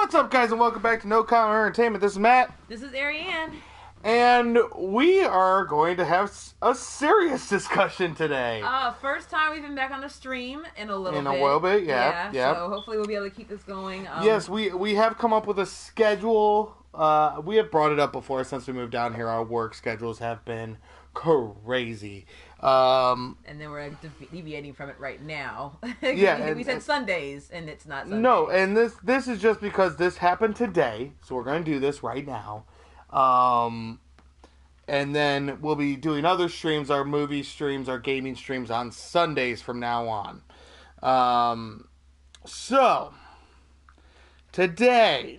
What's up, guys, and welcome back to No Comment Entertainment. This is Matt. This is Ariane. And we are going to have a serious discussion today. First time we've been back on the stream in a little bit. Yeah. So hopefully we'll be able to keep this going. Yes, we have come up with a schedule. We have brought it up before since we moved down here. Our work schedules have been crazy. And then we're deviating from it right now. Yeah, we said Sundays, and it's not Sundays. No, and this is just because this happened today, so we're going to do this right now. And then we'll be doing other streams, our movie streams, our gaming streams on Sundays from now on. So, today,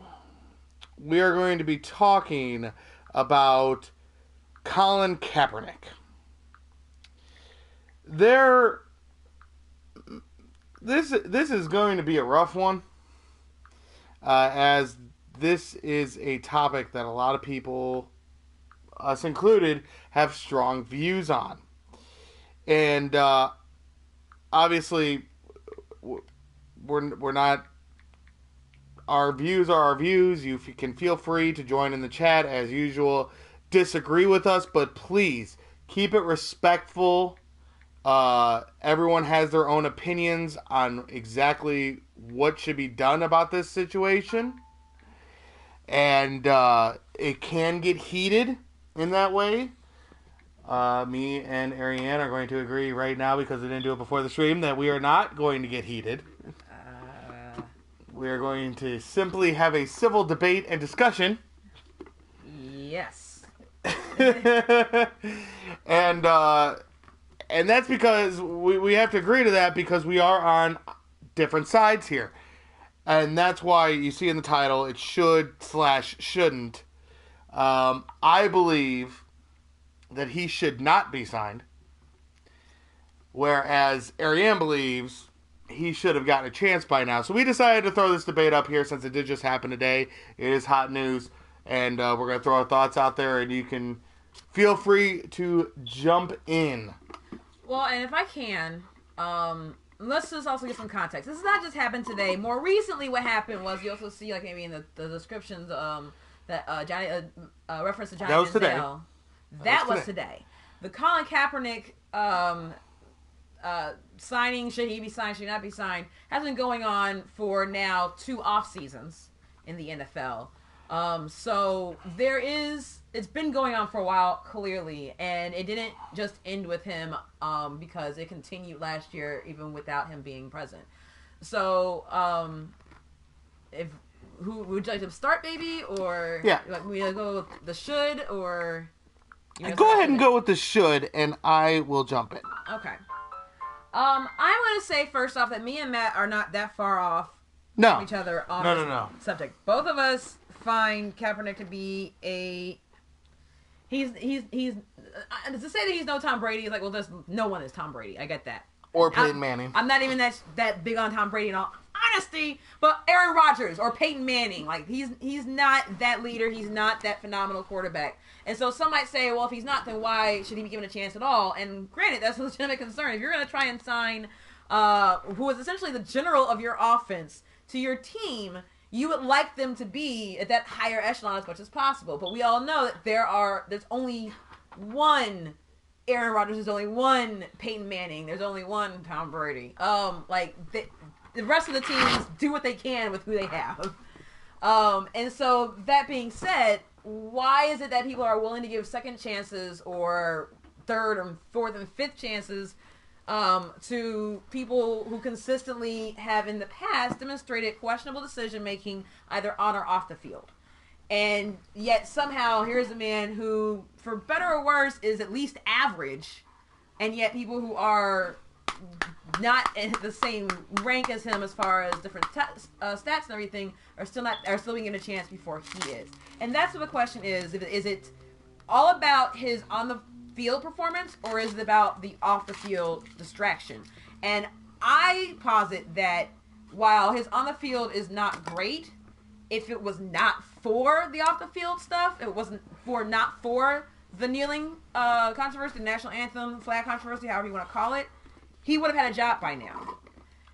we are going to be talking about Colin Kaepernick. This is going to be a rough one, as this is a topic that a lot of people, us included, have strong views on. And obviously, we're not. Our views are our views. You can feel free to join in the chat as usual. Disagree with us, but please keep it respectful. Everyone has their own opinions on exactly what should be done about this situation. And it can get heated in that way. Me and Ariane are going to agree right now, because we didn't do it before the stream, that we are not going to get heated. We are going to simply have a civil debate and discussion. Yes. And that's because we have to agree to that, because we are on different sides here. And that's why you see in the title, it should/shouldn't. I believe that he should not be signed. Whereas Ariane believes he should have gotten a chance by now. So we decided to throw this debate up here since it did just happen today. It is hot news. And we're going to throw our thoughts out there, and you can feel free to jump in. Well, and if I can, let's just also get some context. This has not just happened today. More recently, what happened was, you also see, like, maybe in the descriptions, that Johnny reference to Johnny That was today. That was today. The Colin Kaepernick signing, should he be signed, should he not be signed, has been going on for now 2 off seasons in the NFL. So it's been going on for a while, clearly, and it didn't just end with him, because it continued last year even without him being present. So, who would you like to start, baby, or like we go with the should, or go ahead and go with the should, and I will jump in. Okay. I'm going to say first off that me and Matt are not that far off from each other on this subject. Both of us find Kaepernick to be he's to say that he's no Tom Brady is like, well, there's no one is Tom Brady. I get that. Or Peyton Manning. I'm not even that big on Tom Brady in all honesty, but Aaron Rodgers or Peyton Manning, like he's not that leader. He's not that phenomenal quarterback. And so some might say, well, if he's not, then why should he be given a chance at all? And granted, that's a legitimate concern. If you're going to try and sign who is essentially the general of your offense to your team, you would like them to be at that higher echelon as much as possible. But we all know that there's only one Aaron Rodgers, there's only one Peyton Manning, there's only one Tom Brady. The rest of the teams do what they can with who they have. And so that being said, why is it that people are willing to give second chances or third and fourth and fifth chances to people who consistently have in the past demonstrated questionable decision making either on or off the field? And yet somehow here's a man who, for better or worse, is at least average, and yet people who are not in the same rank as him as far as different stats and everything are still being given a chance before he is. And that's what the question is. Is it all about his on the field performance, or is it about the off the field distraction? And I posit that while his on the field is not great, if it was not for the off the field stuff, it wasn't not for the kneeling controversy, the national anthem, flag controversy, however you want to call it, he would have had a job by now.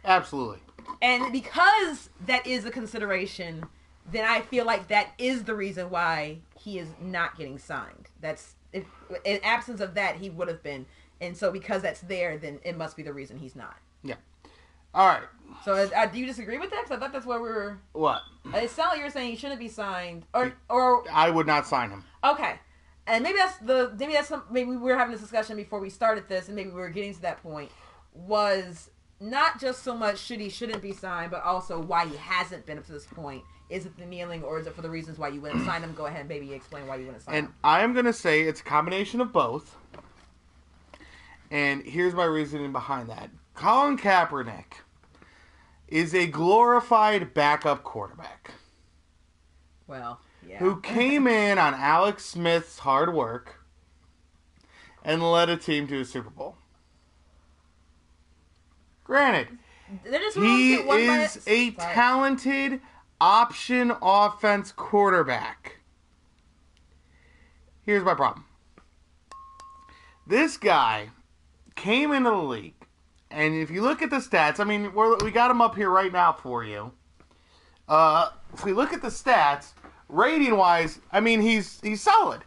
Absolutely. And because that is a consideration, then I feel like that is the reason why he is not getting signed. That's if in absence of that he would have been, and so because that's there, then it must be the reason he's not. Yeah. All right. So do you disagree with that? Because I thought that's where we were. What? It sounded like you were saying he shouldn't be signed, or I would not sign him. okay. And maybe maybe we were having this discussion before we started this, and maybe we were getting to that point. Was not just so much shouldn't be signed, but also why he hasn't been up to this point. Is it the kneeling, or is it for the reasons why you wouldn't sign him? Go ahead and maybe explain why you wouldn't sign him. And I am going to say it's a combination of both. And here's my reasoning behind that. Colin Kaepernick is a glorified backup quarterback. Well, yeah. Who came in on Alex Smith's hard work and led a team to a Super Bowl. Granted, he is a talented option offense quarterback. Here's my problem. This guy came into the league, and if you look at the stats, I mean, we got him up here right now for you. If we look at the stats, rating-wise, I mean, he's solid.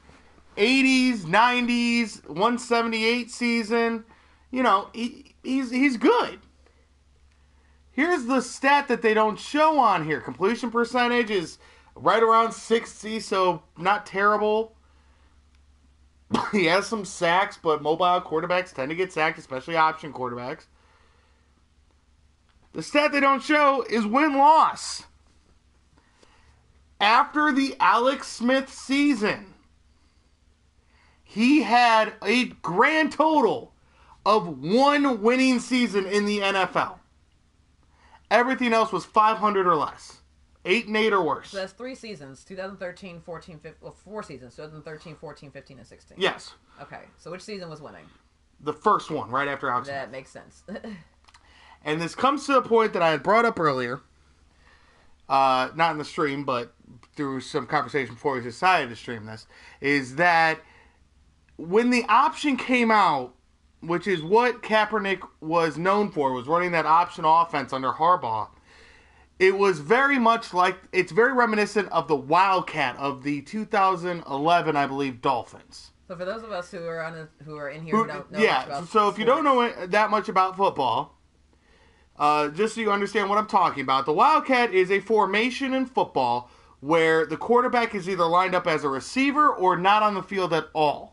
80s, 90s, 178 season. You know, he's good. Here's the stat that they don't show on here. Completion percentage is right around 60, so not terrible. He has some sacks, but mobile quarterbacks tend to get sacked, especially option quarterbacks. The stat they don't show is win-loss. After the Alex Smith season, he had a grand total of 1 winning season in the NFL. Everything else was 500 or less. 8-8 or worse. So that's 3 seasons. 2013, 14, 15, well, 4 seasons. 2013, 14, 15, and 16. Yes. Okay. So which season was winning? The first one, right after Alex Smith. That makes sense. And this comes to a point that I had brought up earlier. Not in the stream, but through some conversation before we decided to stream this. Is that when the option came out, which is what Kaepernick was known for, was running that option offense under Harbaugh. It was very much like, it's very reminiscent of the Wildcat of the 2011, I believe, Dolphins. So for those of us who are in here who don't know much about so if you don't know that much about football, just so you understand what I'm talking about, the Wildcat is a formation in football where the quarterback is either lined up as a receiver or not on the field at all.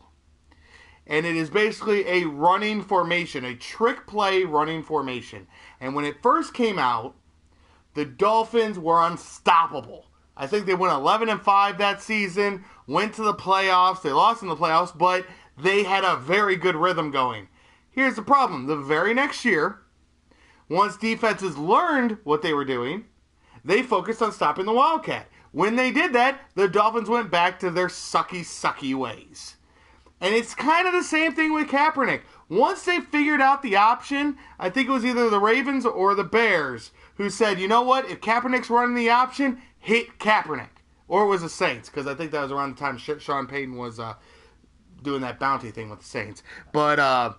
And it is basically a running formation, a trick play running formation. And when it first came out, the Dolphins were unstoppable. I think they went 11-5 that season, went to the playoffs. They lost in the playoffs, but they had a very good rhythm going. Here's the problem. The very next year, once defenses learned what they were doing, they focused on stopping the Wildcat. When they did that, the Dolphins went back to their sucky ways. And it's kind of the same thing with Kaepernick. Once they figured out the option, I think it was either the Ravens or the Bears who said, you know what, if Kaepernick's running the option, hit Kaepernick. Or it was the Saints, because I think that was around the time Sean Payton was doing that bounty thing with the Saints. But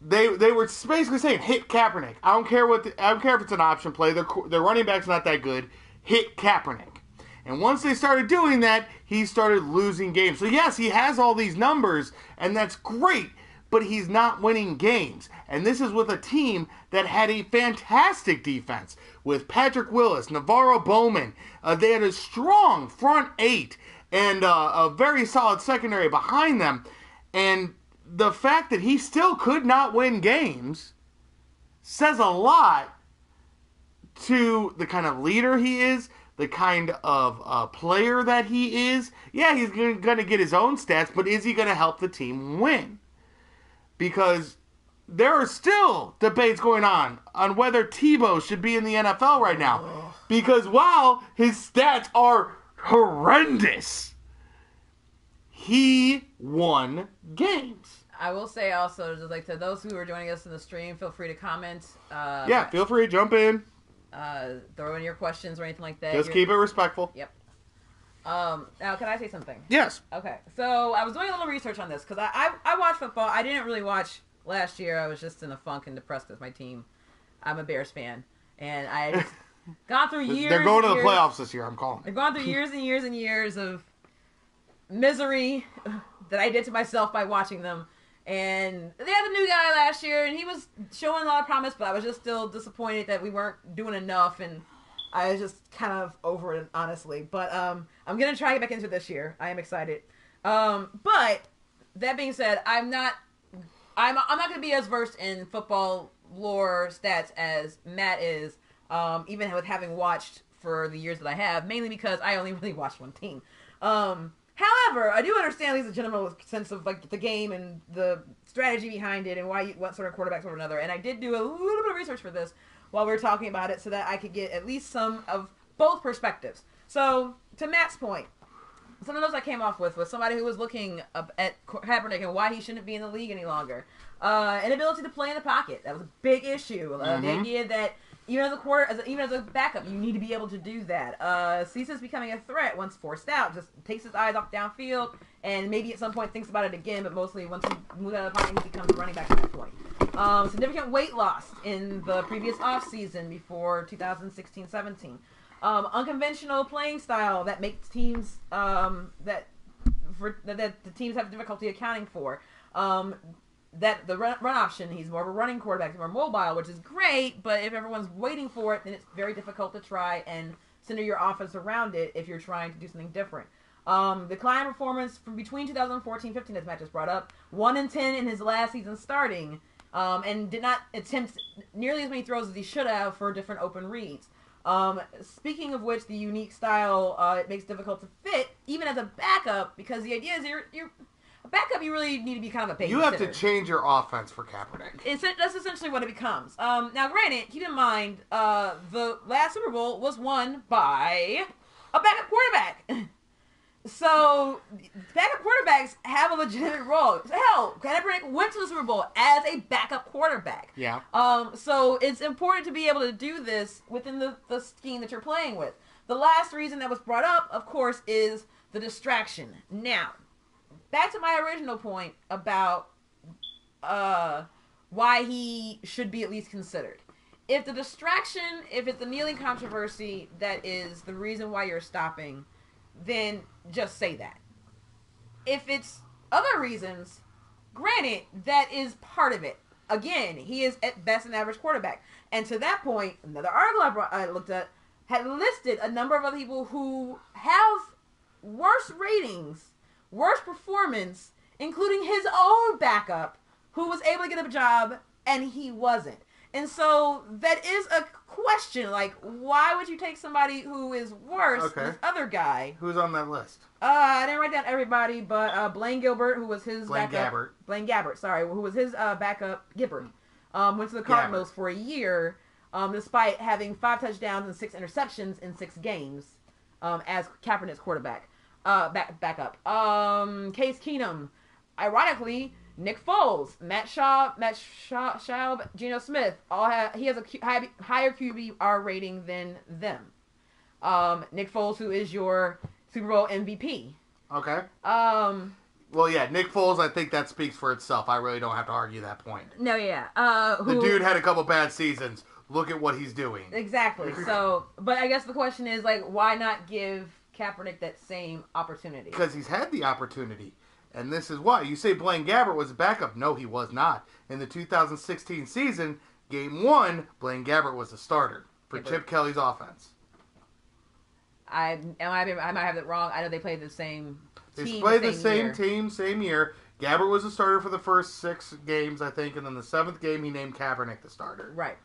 they were basically saying, hit Kaepernick. I don't care if it's an option play. Their running back's not that good. Hit Kaepernick. And once they started doing that, he started losing games. So yes, he has all these numbers, and that's great, but he's not winning games. And this is with a team that had a fantastic defense with Patrick Willis, Navarro Bowman. They had a strong front 8 and a very solid secondary behind them. And the fact that he still could not win games says a lot to the kind of leader he is, the kind of player that he is. Yeah, he's going to get his own stats, but is he going to help the team win? Because there are still debates going on whether Tebow should be in the NFL right now. Because while his stats are horrendous, he won games. I will say also, just like to those who are joining us in the stream, feel free to comment. Yeah, feel free to jump in. Throw in your questions or anything like that. Just keep it respectful. Yep. Now, can I say something? Yes. Okay. So, I was doing a little research on this, because I watch football. I didn't really watch last year. I was just in a funk and depressed with my team. I'm a Bears fan. And I gone through years. They're going to the years, playoffs this year. I'm calling. They've gone through years and years and years of misery that I did to myself by watching them. And they had the new guy last year, and he was showing a lot of promise, but I was just still disappointed that we weren't doing enough, and I was just kind of over it, honestly. But I'm gonna try to get back into it this year. I am excited. But that being said, I'm not gonna be as versed in football lore stats as Matt is, even with having watched for the years that I have, mainly because I only really watched one team. However, I do understand at least a general sense of like the game and the strategy behind it and why you want certain quarterbacks over another. And I did do a little bit of research for this while we were talking about it so that I could get at least some of both perspectives. So, to Matt's point, some of those I came off with was somebody who was looking up at Kaepernick and why he shouldn't be in the league any longer. Inability to play in the pocket. That was a big issue. The idea that even as a backup, you need to be able to do that. Ceases becoming a threat once forced out. Just takes his eyes off downfield, and maybe at some point thinks about it again. But mostly once he moves out of the pocket, he becomes a running back at that point. Significant weight loss in the previous offseason before 2016-17. Unconventional playing style that makes teams that the teams have difficulty accounting for. That the run option, he's more of a running quarterback, he's more mobile, which is great, but if everyone's waiting for it, then it's very difficult to try and center your offense around it if you're trying to do something different. Decline performance from between 2014-15, as Matt just brought up, 1-10 in his last season starting, and did not attempt nearly as many throws as he should have for different open reads. Speaking of which, the unique style, it makes it difficult to fit, even as a backup, because the idea is you're a backup, you really need to be kind of a babysitter. You have to change your offense for Kaepernick. That's essentially what it becomes. Now, granted, keep in mind, the last Super Bowl was won by a backup quarterback. So, backup quarterbacks have a legitimate role. Hell, Kaepernick went to the Super Bowl as a backup quarterback. Yeah. So, it's important to be able to do this within the scheme that you're playing with. The last reason that was brought up, of course, is the distraction. Now, back to my original point about why he should be at least considered. If the distraction, if it's the kneeling controversy that is the reason why you're stopping, then just say that. If it's other reasons, granted, that is part of it. Again, he is at best an average quarterback. And to that point, another article I looked at had listed a number of other people who have worse ratings, worse performance, including his own backup, who was able to get a job and he wasn't. And so that is a question, like, why would you take somebody who is worse than this other guy? Who's on that list? I didn't write down everybody, but Blaine Gabbert, who was his backup. Blaine Gabbert, sorry, who was his backup. Gibbert went to the Cardinals for a year, despite having 5 touchdowns and 6 interceptions in 6 games as Kaepernick's quarterback. Backup. Case Keenum. Ironically, Nick Foles, Matt Schaub, Geno Smith, he has a higher QBR rating than them. Nick Foles, who is your Super Bowl MVP. Okay. Well, yeah, Nick Foles, I think that speaks for itself. I really don't have to argue that point. No, yeah. The dude had a couple bad seasons. Look at what he's doing. Exactly. So, but I guess the question is, like, why not give Kaepernick that same opportunity? Because he's had the opportunity. And this is why. You say Blaine Gabbert was a backup. No, he was not. In the 2016 season, Game 1, Blaine Gabbert was the starter for Chip Kelly's offense. I might have it wrong. I know they played the same team. They played the same team, same year. Gabbert was the starter for the first 6 games, I think. And then the 7th game, he named Kaepernick the starter. Right.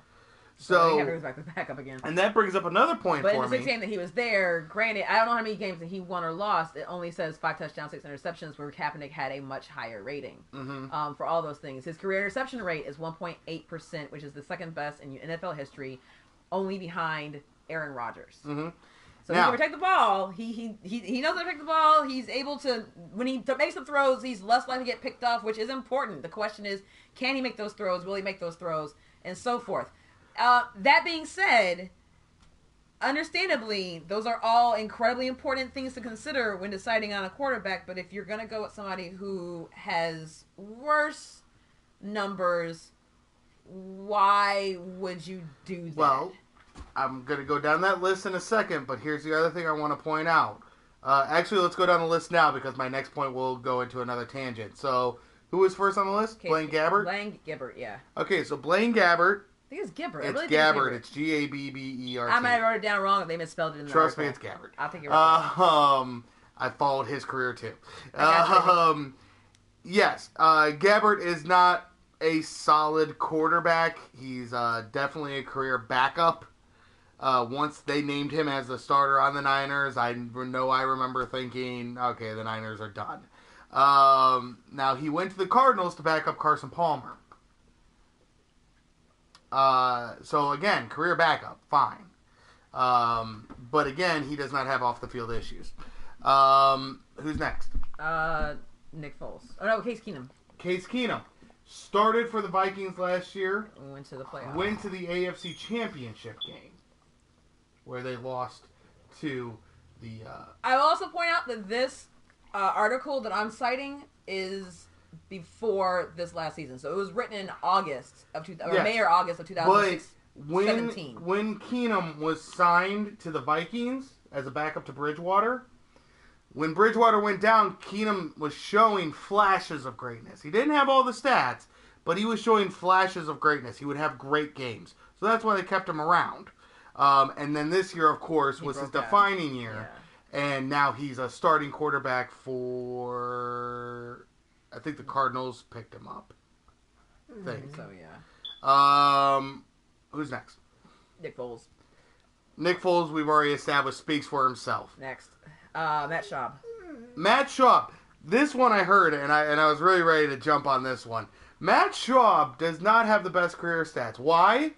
So Kaepernick was back up again. And that brings up another point for me. But in the 6th game that he was there, granted, I don't know how many games that he won or lost. It only says 5 touchdowns, 6 interceptions, where Kaepernick had a much higher rating for all those things. His career interception rate is 1.8%, which is the second best in NFL history, only behind Aaron Rodgers. Mm-hmm. So he can protect the ball. He knows how to protect the ball. He's able to, when he makes the throws, he's less likely to get picked off, which is important. The question is, can he make those throws? Will he make those throws? And so forth. That being said, understandably, those are all incredibly important things to consider when deciding on a quarterback. But if you're going to go with somebody who has worse numbers, why would you do that? Well, I'm going to go down that list in a second, but here's the other thing I want to point out. Actually, let's go down the list now because my next point will go into another tangent. So, who was first on the list? Blaine Gabbert? Blaine Gabbert, yeah. Okay, so Blaine Gabbert. I think it's Gabbert. It's really Gabbert. It's Gabbert. I might have wrote it down wrong if they misspelled it in the Trust article. me, it's Gabbert. I'll take it right I followed his career too. Yes, Gabbert is not a solid quarterback. He's definitely a career backup. Once they named him as the starter on the Niners, I remember thinking, okay, the Niners are done. Now, he went to the Cardinals to back up Carson Palmer. So, again, career backup, fine. But, again, he does not have off-the-field issues. Who's next? Nick Foles. Oh, no, Case Keenum. Case Keenum. Started for the Vikings last year. Went to the playoffs. Went to the AFC Championship game, where they lost to the... I will also point out that this article that I'm citing is before this last season. So it was written in August of May or August of 2017. But when Keenum was signed to the Vikings as a backup to Bridgewater, when Bridgewater went down, Keenum was showing flashes of greatness. He didn't have all the stats, but he was showing flashes of greatness. He would have great games. So that's why they kept him around. And then this year, of course, was his defining year. Yeah. And now he's a starting quarterback for... I think the Cardinals picked him up. I think. So, yeah. Who's next? Nick Foles. Nick Foles, we've already established, speaks for himself. Next. Matt Schaub. Matt Schaub. This one I heard, and I was really ready to jump on this one. Matt Schaub does not have the best career stats. Why?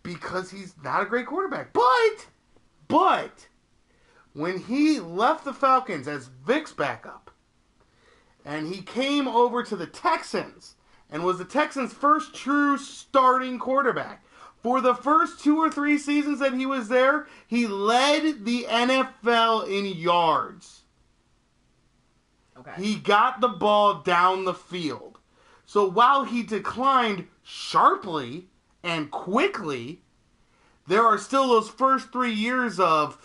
Because he's not a great quarterback. But, when he left the Falcons as Vic's backup, and he came over to the Texans, and was the Texans' first true starting quarterback, for the first 2 or 3 seasons that he was there, he led the NFL in yards. Okay. He got the ball down the field. So while he declined sharply and quickly, there are still those first 3 years of...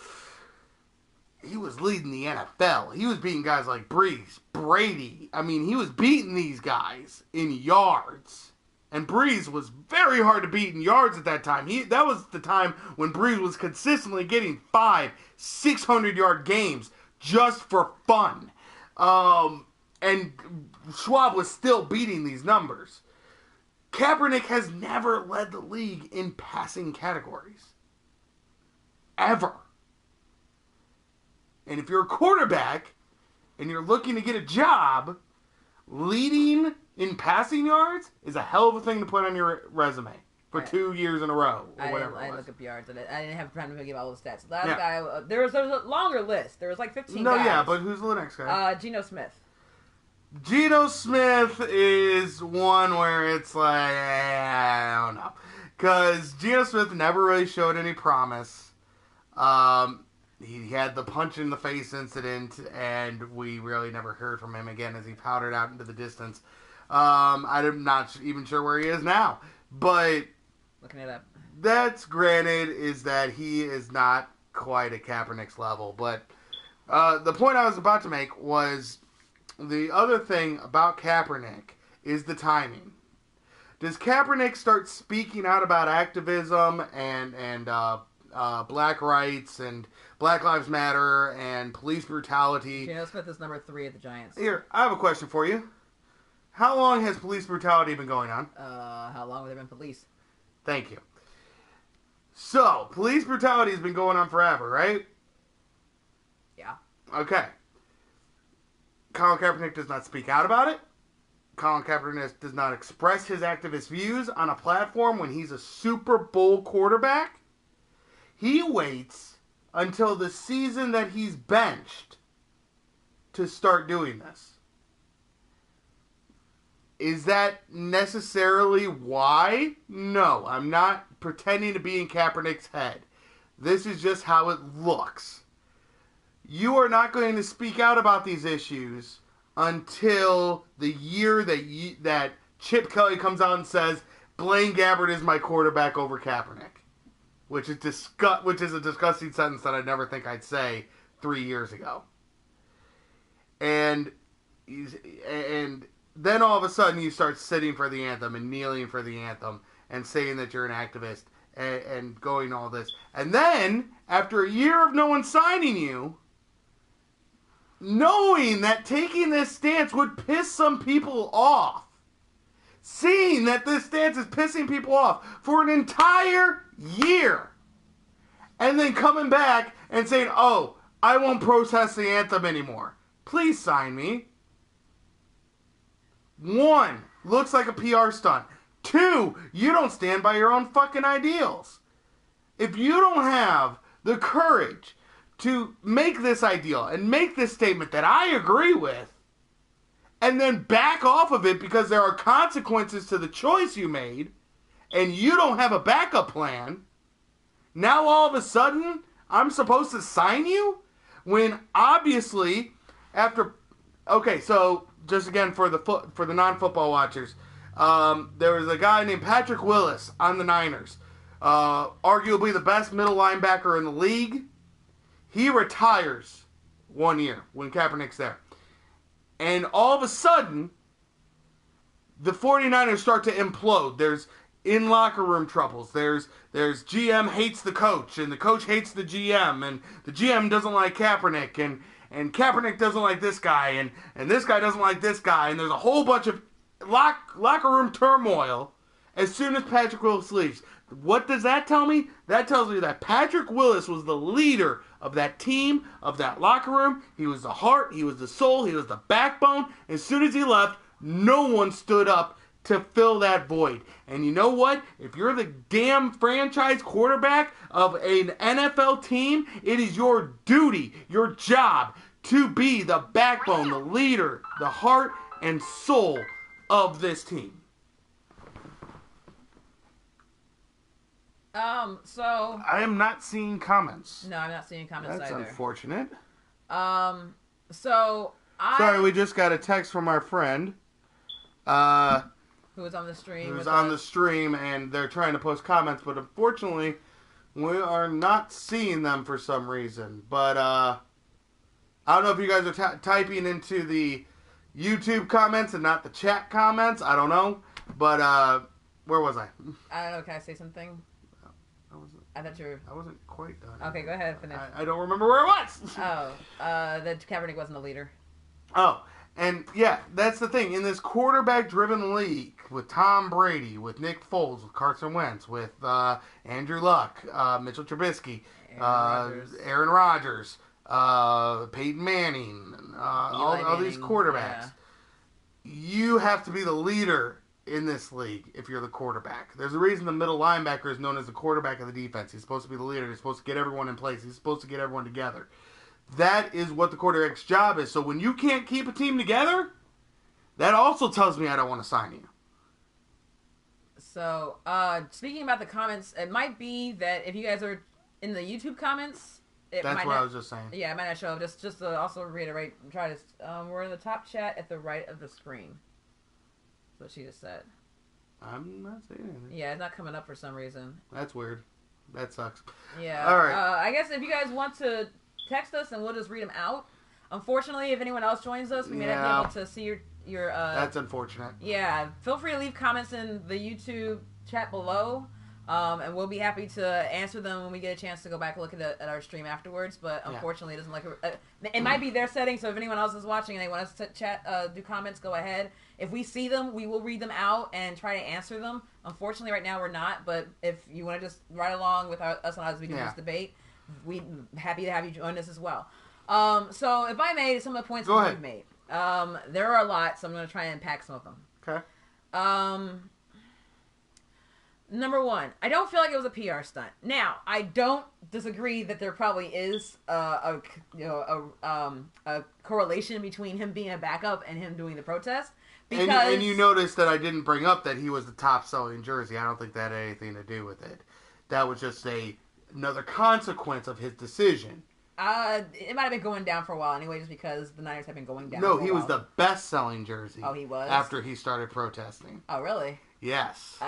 He was leading the NFL. He was beating guys like Breeze, Brady. I mean, he was beating these guys in yards. And Breeze was very hard to beat in yards at that time. That was the time when Breeze was consistently getting 500-600-yard games just for fun. And Schwab was still beating these numbers. Kaepernick has never led the league in passing categories. Ever. And if you're a quarterback and you're looking to get a job, leading in passing yards is a hell of a thing to put on your resume for 2 years in a row or whatever. I didn't look up yards. I didn't have time to give all the stats. Last guy, there was a longer list. There was like 15 guys. No, yeah, but who's the next guy? Geno Smith. Geno Smith is one where it's like, I don't know. Because Geno Smith never really showed any promise. He had the punch in the face incident, and we really never heard from him again as he powdered out into the distance. I'm not even sure where he is now. But looking it up. That's granted is that he is not quite at Kaepernick's level. But the point I was about to make was the other thing about Kaepernick is the timing. Does Kaepernick start speaking out about activism and black rights and Black Lives Matter and police brutality? Geno Smith is number 3 at the Giants. Here, I have a question for you. How long has police brutality been going on? How long have there been police? Thank you. So, police brutality has been going on forever, right? Yeah. Okay. Colin Kaepernick does not speak out about it. Colin Kaepernick does not express his activist views on a platform when he's a Super Bowl quarterback. He waits until the season that he's benched to start doing this. Is that necessarily why? No, I'm not pretending to be in Kaepernick's head. This is just how it looks. You are not going to speak out about these issues until the year that Chip Kelly comes out and says, Blaine Gabbert is my quarterback over Kaepernick, which is a disgusting sentence that I'd never think I'd say 3 years ago. And then all of a sudden you start sitting for the anthem and kneeling for the anthem and saying that you're an activist and going all this. And then, after a year of no one signing you, knowing that taking this stance would piss some people off, seeing that this stance is pissing people off for an entire year, and then coming back and saying, oh, I won't protest the anthem anymore. Please sign me. 1, looks like a PR stunt. 2, you don't stand by your own fucking ideals. If you don't have the courage to make this ideal and make this statement that I agree with, and then back off of it because there are consequences to the choice you made, and you don't have a backup plan, now all of a sudden I'm supposed to sign you? When obviously, after... Okay, so just again for the non-football watchers, there was a guy named Patrick Willis on the Niners, arguably the best middle linebacker in the league. He retires 1 year when Kaepernick's there. And all of a sudden, the 49ers start to implode. There's in-locker room troubles. There's GM hates the coach, and the coach hates the GM, and the GM doesn't like Kaepernick, and Kaepernick doesn't like this guy, and this guy doesn't like this guy, and there's a whole bunch of locker room turmoil as soon as Patrick Willis leaves. What does that tell me? That tells me that Patrick Willis was the leader of that team, of that locker room. He was the heart, he was the soul, he was the backbone. As soon as he left, no one stood up to fill that void. And you know what? If you're the damn franchise quarterback of an NFL team, it is your duty, your job, to be the backbone, the leader, the heart and soul of this team. So I am not seeing comments. no, I'm not seeing comments That's either. unfortunate. So Sorry, we just got a text from our friend. Who was on the stream? Who's on the stream, and they're trying to post comments, but unfortunately, we are not seeing them for some reason. But I don't know if you guys are typing into the YouTube comments and not the chat comments. I don't know. But where was I? I don't know. Can I say something? I thought you were... I wasn't quite done. Okay, go ahead. Finish. I don't remember where it was. That Kaepernick wasn't a leader. Oh, and yeah, that's the thing. In this quarterback-driven league with Tom Brady, with Nick Foles, with Carson Wentz, with Andrew Luck, Mitchell Trubisky, Aaron Rodgers, Peyton Manning, all these quarterbacks, you have to be the leader in this league if you're the quarterback. There's a reason the middle linebacker is known as the quarterback of the defense. He's supposed to be the leader. He's supposed to get everyone in place. He's supposed to get everyone together. That is what the quarterback's job is. So when you can't keep a team together, that also tells me I don't want to sign you. So, speaking about the comments, it might be that if you guys are in the YouTube comments, That's what I was just saying. Yeah, it might not show up. Just to also reiterate, try to. We're in the top chat at the right of the screen. That's what she just said. I'm not saying anything. Yeah, it's not coming up for some reason. That's weird. That sucks. Yeah. All right. I guess if you guys want to text us and we'll just read them out. Unfortunately, if anyone else joins us, we may not be able to see your. That's unfortunate. Yeah. Feel free to leave comments in the YouTube chat below. And we'll be happy to answer them when we get a chance to go back and look at our stream afterwards. But unfortunately, it doesn't like it might be their setting. So if anyone else is watching and they want us to chat, do comments, go ahead. If we see them, we will read them out and try to answer them. Unfortunately, right now we're not. But if you want to just ride along with us as we do this debate, we're happy to have you join us as well. So if I made some of the points we've made, there are a lot, so I'm going to try and unpack some of them. Okay. Number one, I don't feel like it was a PR stunt. Now, I don't disagree that there probably is a correlation between him being a backup and him doing the protest. Because... And you noticed that I didn't bring up that he was the top selling jersey. I don't think that had anything to do with it. That was just another consequence of his decision. It might have been going down for a while anyway, just because the Niners have been going down. No, he was the best selling jersey. Oh, he was? After he started protesting. Oh, really? Yes. Oh,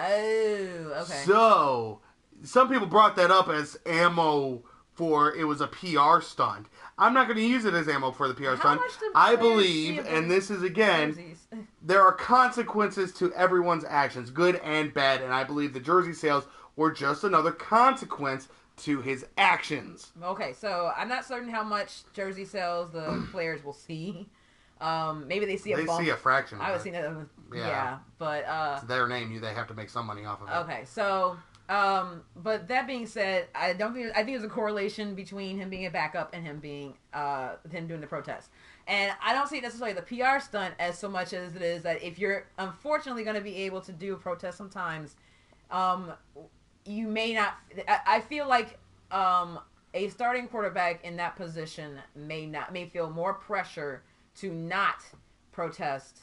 okay. So, some people brought that up as ammo for it was a PR stunt. I'm not going to use it as ammo for the PR How stunt. much do I players see believe, of and those this is again, jerseys? there are consequences to everyone's actions, good and bad, and I believe the jersey sales were just another consequence to his actions. Okay, so I'm not certain how much jersey sales the players will see. Maybe they see a They bump. see a fraction I of was it. seeing that. Yeah. Yeah, but It's their name. They have to make some money off of it. okay, so but that being said, I don't think I think there's a correlation between him being a backup and him being him doing the protest. And I don't see necessarily the PR stunt as so much as it is that if you're unfortunately going to be able to do a protest sometimes, um, you may not. I feel like a starting quarterback in that position may feel more pressure to not protest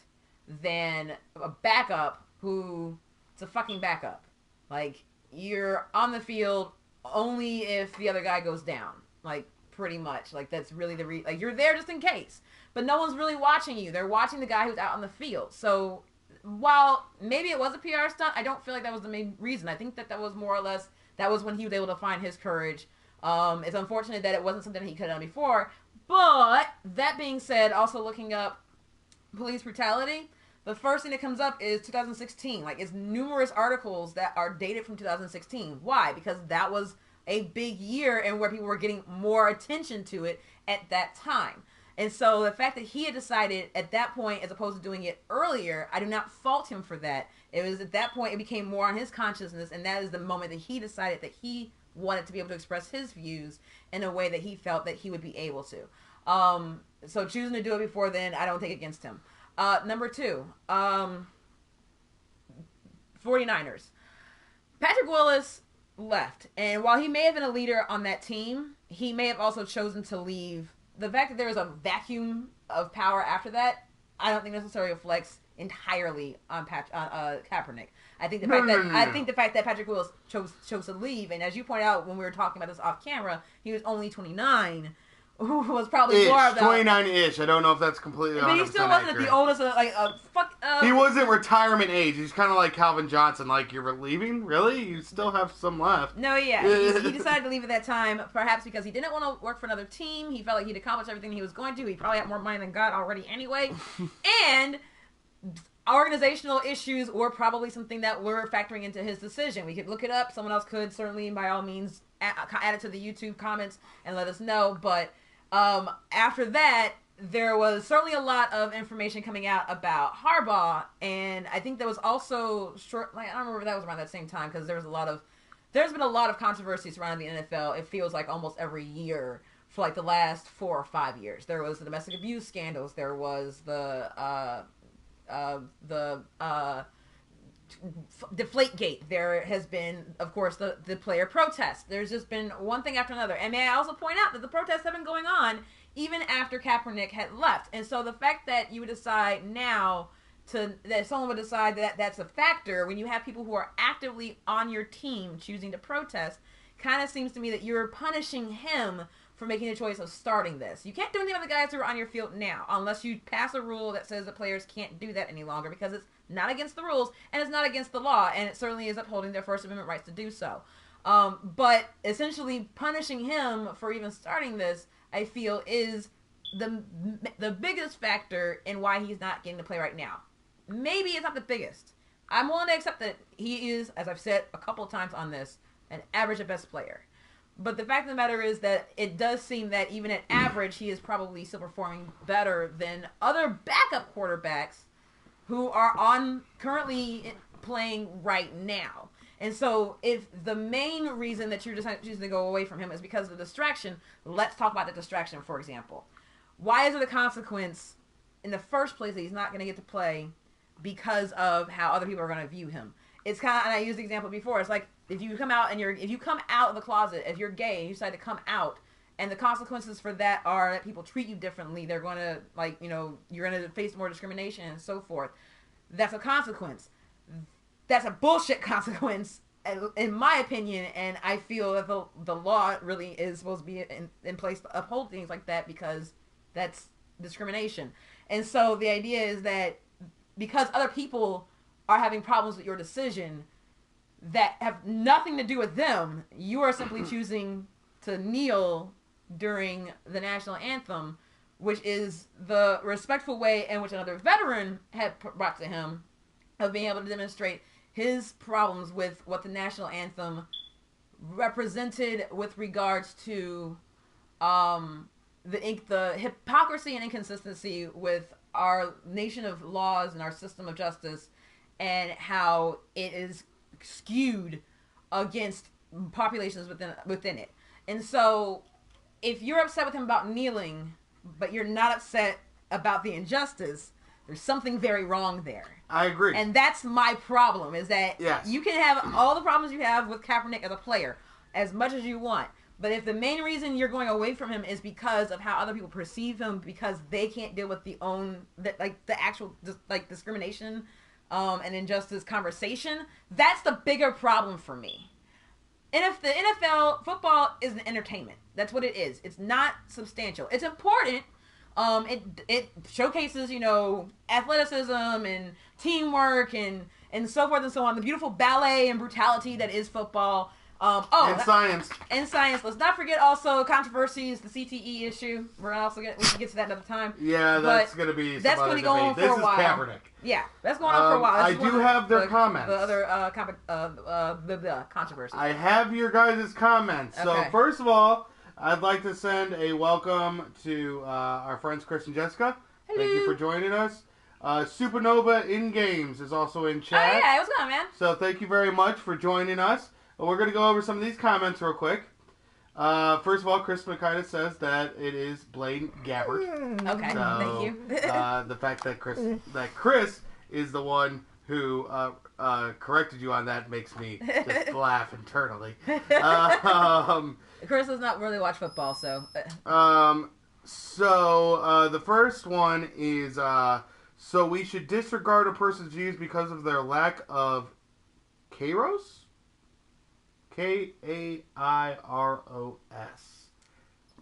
than a backup who it's a fucking backup. Like you're on the field only if the other guy goes down. Like pretty much. Like that's really like you're there just in case. But no one's really watching you. They're watching the guy who's out on the field. So while maybe it was a PR stunt, I don't feel like that was the main reason. I think that was more or less that was when he was able to find his courage. It's unfortunate that it wasn't something he could have done before. But that being said, also looking up police brutality, the first thing that comes up is 2016. Like it's numerous articles that are dated from 2016. Why? Because that was a big year and where people were getting more attention to it at that time. And so the fact that he had decided at that point, as opposed to doing it earlier, I do not fault him for that. It was at that point it became more on his consciousness, and that is the moment that he decided that he wanted to be able to express his views in a way that he felt that he would be able to. So choosing to do it before then, I don't take against him. Number two, 49ers. Patrick Willis left, and while he may have been a leader on that team, he may have also chosen to leave. The fact that there was a vacuum of power after that, I don't think necessarily reflects entirely on Kaepernick. I think the fact that Patrick Willis chose to leave, and as you pointed out when we were talking about this off camera, he was only 29. Who was probably Ish, more of the 29-ish. I don't know if that's completely. but he still wasn't at the oldest. He wasn't retirement age. He's kind of like Calvin Johnson. Like you're leaving, really? You still have some left. No, yeah, he decided to leave at that time, perhaps because he didn't want to work for another team. He felt like he'd accomplished everything he was going to. He probably had more money than God already, anyway, and organizational issues were probably something that were factoring into his decision. We could look it up. Someone else could certainly, by all means, add it to the YouTube comments and let us know. But after that, there was certainly a lot of information coming out about Harbaugh, and I think there was also I don't remember if that was around that same time because there's been a lot of controversy surrounding the NFL. It feels like almost every year for like the last 4 or 5 years. There was the domestic abuse scandals. There was the Deflategate. There has been, of course, the player protests. There's just been one thing after another. And may I also point out that the protests have been going on even after Kaepernick had left. And so the fact that you would decide now that someone would decide that that's a factor when you have people who are actively on your team choosing to protest kind of seems to me that you're punishing him for making the choice of starting this. You can't do anything with the guys who are on your field now unless you pass a rule that says that players can't do that any longer because it's not against the rules and it's not against the law, and it certainly is upholding their First Amendment rights to do so. But essentially punishing him for even starting this, I feel, is the biggest factor in why he's not getting to play right now. Maybe it's not the biggest. I'm willing to accept that he is, as I've said a couple of times on this, an average at best player. But the fact of the matter is that it does seem that even at average, he is probably still performing better than other backup quarterbacks who are currently playing right now. And so if the main reason that you're choosing to go away from him is because of the distraction, let's talk about the distraction, for example. Why is it a consequence in the first place that he's not going to get to play because of how other people are going to view him? It's kind of, and I used the example before, it's like if you come out if you come out of the closet, if you're gay and you decide to come out, and the consequences for that are that people treat you differently, they're going to, you're going to face more discrimination and so forth. That's a consequence. That's a bullshit consequence, in my opinion, and I feel that the law really is supposed to be in place to uphold things like that because that's discrimination. And so the idea is that because other people are having problems with your decision that have nothing to do with them. You are simply choosing to kneel during the national anthem, which is the respectful way in which another veteran had brought to him of being able to demonstrate his problems with what the national anthem represented with regards to the hypocrisy and inconsistency with our nation of laws and our system of justice, and how it is skewed against populations within it. And so, if you're upset with him about kneeling, but you're not upset about the injustice, there's something very wrong there. I agree. And that's my problem, is that you can have all the problems you have with Kaepernick as a player, as much as you want. But if the main reason you're going away from him is because of how other people perceive him, because they can't deal with the actual discrimination and injustice conversation, that's the bigger problem for me. And if the NFL football is an entertainment, that's what it is. It's not substantial. It's important. It showcases, athleticism and teamwork and so forth and so on. The beautiful ballet and brutality that is football. And science. And science. Let's not forget also controversies, the CTE issue. We can get to that another time. Yeah, that's going to be that's going to go on for a while. This is Kaepernick. Yeah, that's going on for a while. I do have their comments. The other controversies. I have your guys' comments. So Okay. first of all, I'd like to send a welcome to our friends Chris and Jessica. Hello. Thank you for joining us. Supernova in Games is also in chat. Oh yeah, what's going on, man? So thank you very much for joining us. We're going to go over some of these comments real quick. First of all, Chris McKidas says that it is Blaine Gabbert. Okay, So, thank you. The fact that Chris is the one who corrected you on that makes me just laugh internally. Chris does not really watch football, so. So the first one is so we should disregard a person's views because of their lack of kairos. Kairos.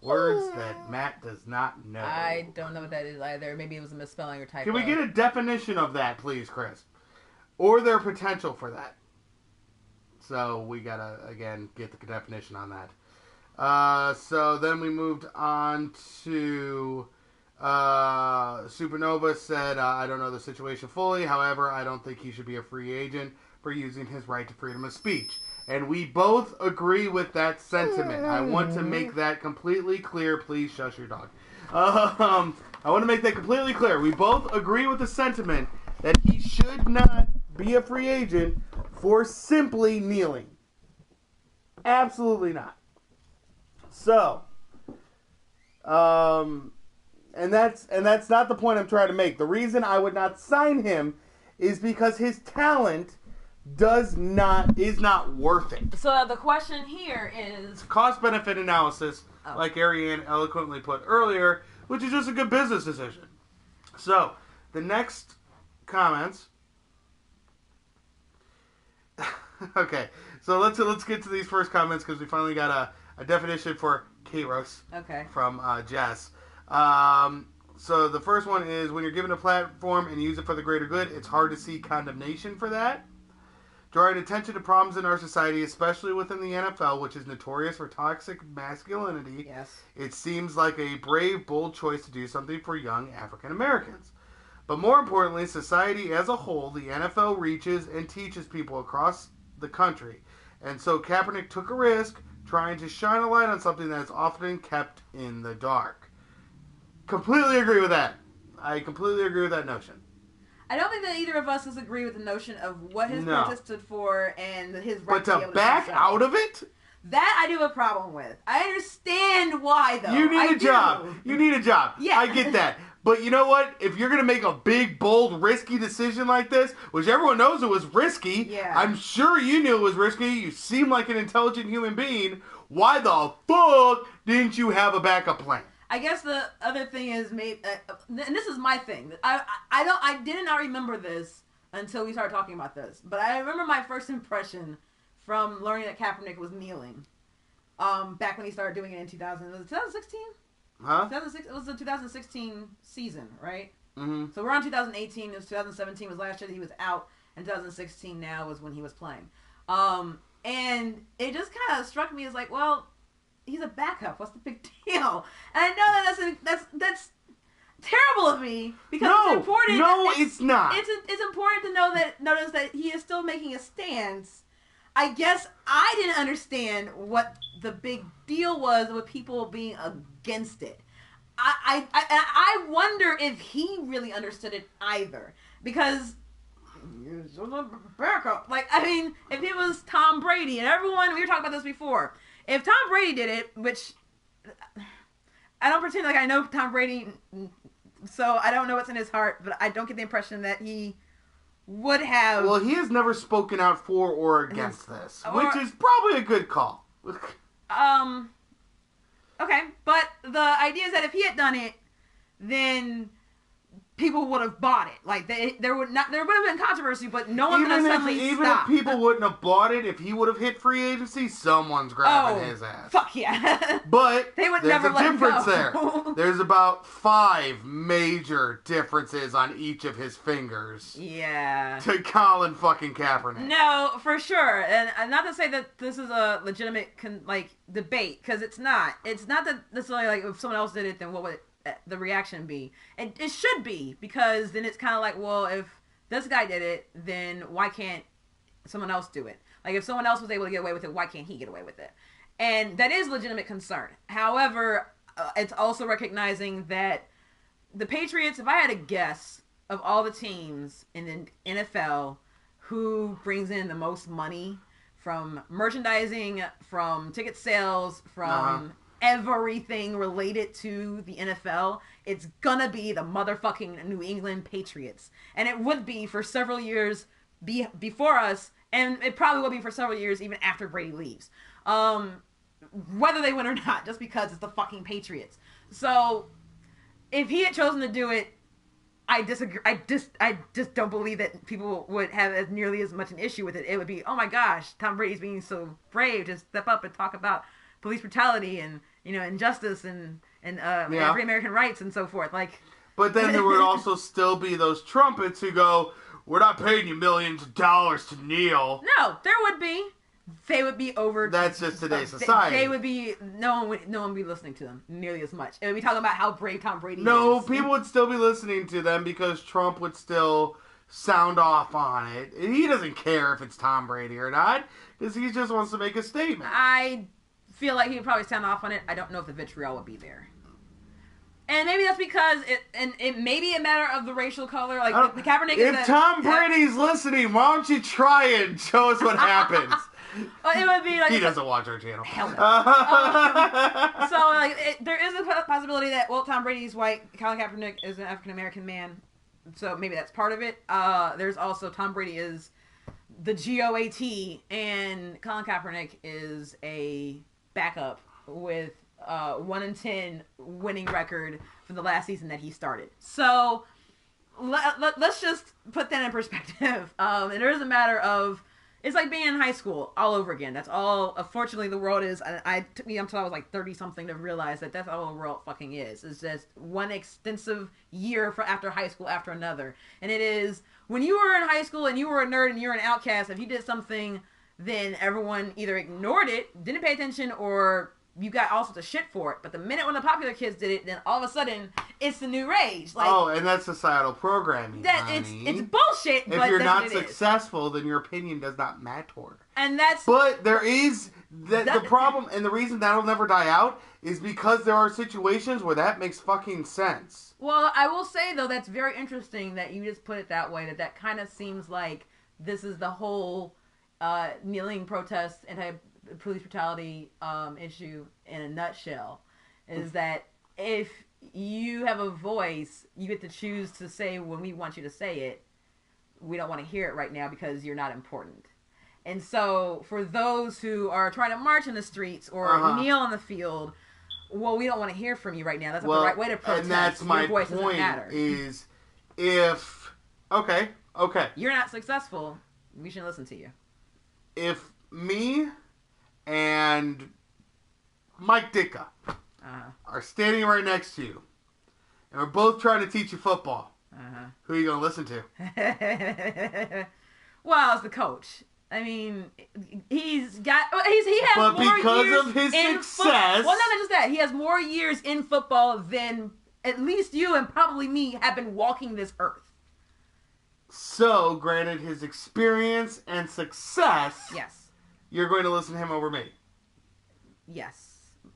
Words that Matt does not know. I don't know what that is either. Maybe it was a misspelling or typo. Can we get a definition of that, please, Chris? Or their potential for that. So we gotta, again, get the definition on that. So then we moved on to Supernova said, I don't know the situation fully. However, I don't think he should be a free agent for using his right to freedom of speech. And we both agree with that sentiment. I want to make that completely clear. Please shush your dog. I want to make that completely clear. We both agree with the sentiment that he should not be a free agent for simply kneeling. Absolutely not. So, and that's not the point I'm trying to make. The reason I would not sign him is because his talent is not worth it. So the question here is Cost-benefit analysis, like Ariane eloquently put earlier, which is just a good business decision. So, the next comments. Okay, so let's get to these first comments because we finally got a definition for kairos from Jess. So the first one is, when you're given a platform and use it for the greater good, it's hard to see condemnation for that. Drawing attention to problems in our society, especially within the NFL, which is notorious for toxic masculinity, it seems like a brave, bold choice to do something for young African Americans. But more importantly, society as a whole, the NFL reaches and teaches people across the country. And so Kaepernick took a risk trying to shine a light on something that is often kept in the dark. Completely agree with that. I completely agree with that notion. I don't think that either of us disagree with the notion of what his protest stood for and his right to be able to back out of it? That I do have a problem with. I understand why, though. You need a job. You need a job. Yeah. I get that. But you know what? If you're going to make a big, bold, risky decision like this, which everyone knows it was risky, I'm sure you knew it was risky. You seem like an intelligent human being. Why the fuck didn't you have a backup plan? I guess the other thing is, maybe, and this is my thing. I did not remember this until we started talking about this, but I remember my first impression from learning that Kaepernick was kneeling. Back when he started doing it in 2000, was it 2016? Huh? 2006. It was the 2016 season, right? Mm-hmm. So we're on 2018. It was 2017 was last year that he was out, and 2016 now was when he was playing. And it just kind of struck me as like, well, he's a backup. What's the big deal? And I know that that's terrible of me because it's important. No, it's not. It's important to notice that he is still making a stance. I guess I didn't understand what the big deal was with people being against it. I wonder if he really understood it either, because like, I mean, if it was Tom Brady and everyone, we were talking about this before, if Tom Brady did it, which I don't pretend like I know Tom Brady, so I don't know what's in his heart, but I don't get the impression that he would have. Well, he has never spoken out for or against this, which is probably a good call. Okay, but the idea is that if he had done it, then people would have bought it. Like, there would have been controversy, but no one would have suddenly Even stopped. if people wouldn't have bought it, if he would have hit free agency, someone's grabbing his ass. Fuck yeah. But they would there's never a let difference him there. go. There's about 5 major differences on each of his fingers. Yeah. To Colin fucking Kaepernick. No, for sure. And not to say that this is a legitimate debate, because it's not. It's not that necessarily like if someone else did it, then what would the reaction be? And it should be, because then it's kind of like, well, if this guy did it, then why can't someone else do it? Like, if someone else was able to get away with it, why can't he get away with it? And that is a legitimate concern. However, it's also recognizing that the Patriots, if I had a guess of all the teams in the NFL who brings in the most money from merchandising, from ticket sales, from everything related to the NFL, it's gonna be the motherfucking New England Patriots. And it would be for several years before us, and it probably will be for several years even after Brady leaves. Whether they win or not, just because it's the fucking Patriots. So, if he had chosen to do it, I disagree. I just don't believe that people would have as nearly as much an issue with it. It would be, oh my gosh, Tom Brady's being so brave to step up and talk about police brutality and, injustice and African American rights and so forth. Like, but then there would also still be those trumpets who go, "We're not paying you millions of dollars to kneel." No, there would be. They would be over. That's just today's society. They would be. No one would be listening to them nearly as much. It would be talking about how brave Tom Brady is. No, people would still be listening to them because Trump would still sound off on it. He doesn't care if it's Tom Brady or not, because he just wants to make a statement. I feel like he would probably sound off on it. I don't know if the vitriol would be there. And maybe that's because it may be a matter of the racial color. Like, the Kaepernick is if Tom Brady's listening, why don't you try it and show us what happens? It would be like, he doesn't watch our channel. Hell no. So, like, there is a possibility that, well, Tom Brady's white, Colin Kaepernick is an African American man, so maybe that's part of it. There's also Tom Brady is the GOAT, and Colin Kaepernick is a backup with 1-10 winning record for the last season that he started. So let's just put that in perspective. And there is a matter of, it's like being in high school all over again. That's all, unfortunately, the world is. It took me until I was like 30 something to realize that that's all the world fucking is. It's just one extensive year after high school after another. And it is, when you were in high school and you were a nerd and you were an outcast, if you did something, then everyone either ignored it, didn't pay attention, or you got all sorts of shit for it. But the minute when the popular kids did it, then all of a sudden it's the new rage. Like, and that's societal programming. It's bullshit. If you're not successful, then your opinion does not matter. And that's. But there is the problem, and the reason that'll never die out is because there are situations where that makes fucking sense. Well, I will say though, that's very interesting that you just put it that way. That kind of seems like this is the whole kneeling protest anti-police brutality issue in a nutshell. Is that if you have a voice, you get to choose to say when we want you to say it. We don't want to hear it right now because you're not important. And so for those who are trying to march in the streets or kneel on the field, well, we don't want to hear from you right now. That's not the right way to protest. And that's my point is if, okay. You're not successful, we shouldn't listen to you. If me and Mike Ditka are standing right next to you, and we're both trying to teach you football, who are you going to listen to? Well, as the coach. I mean, he has But more because years of his in success... Well, not just that. He has more years in football than at least you and probably me have been walking this earth. So, granted his experience and success, Yes. you're going to listen to him over me. Yes.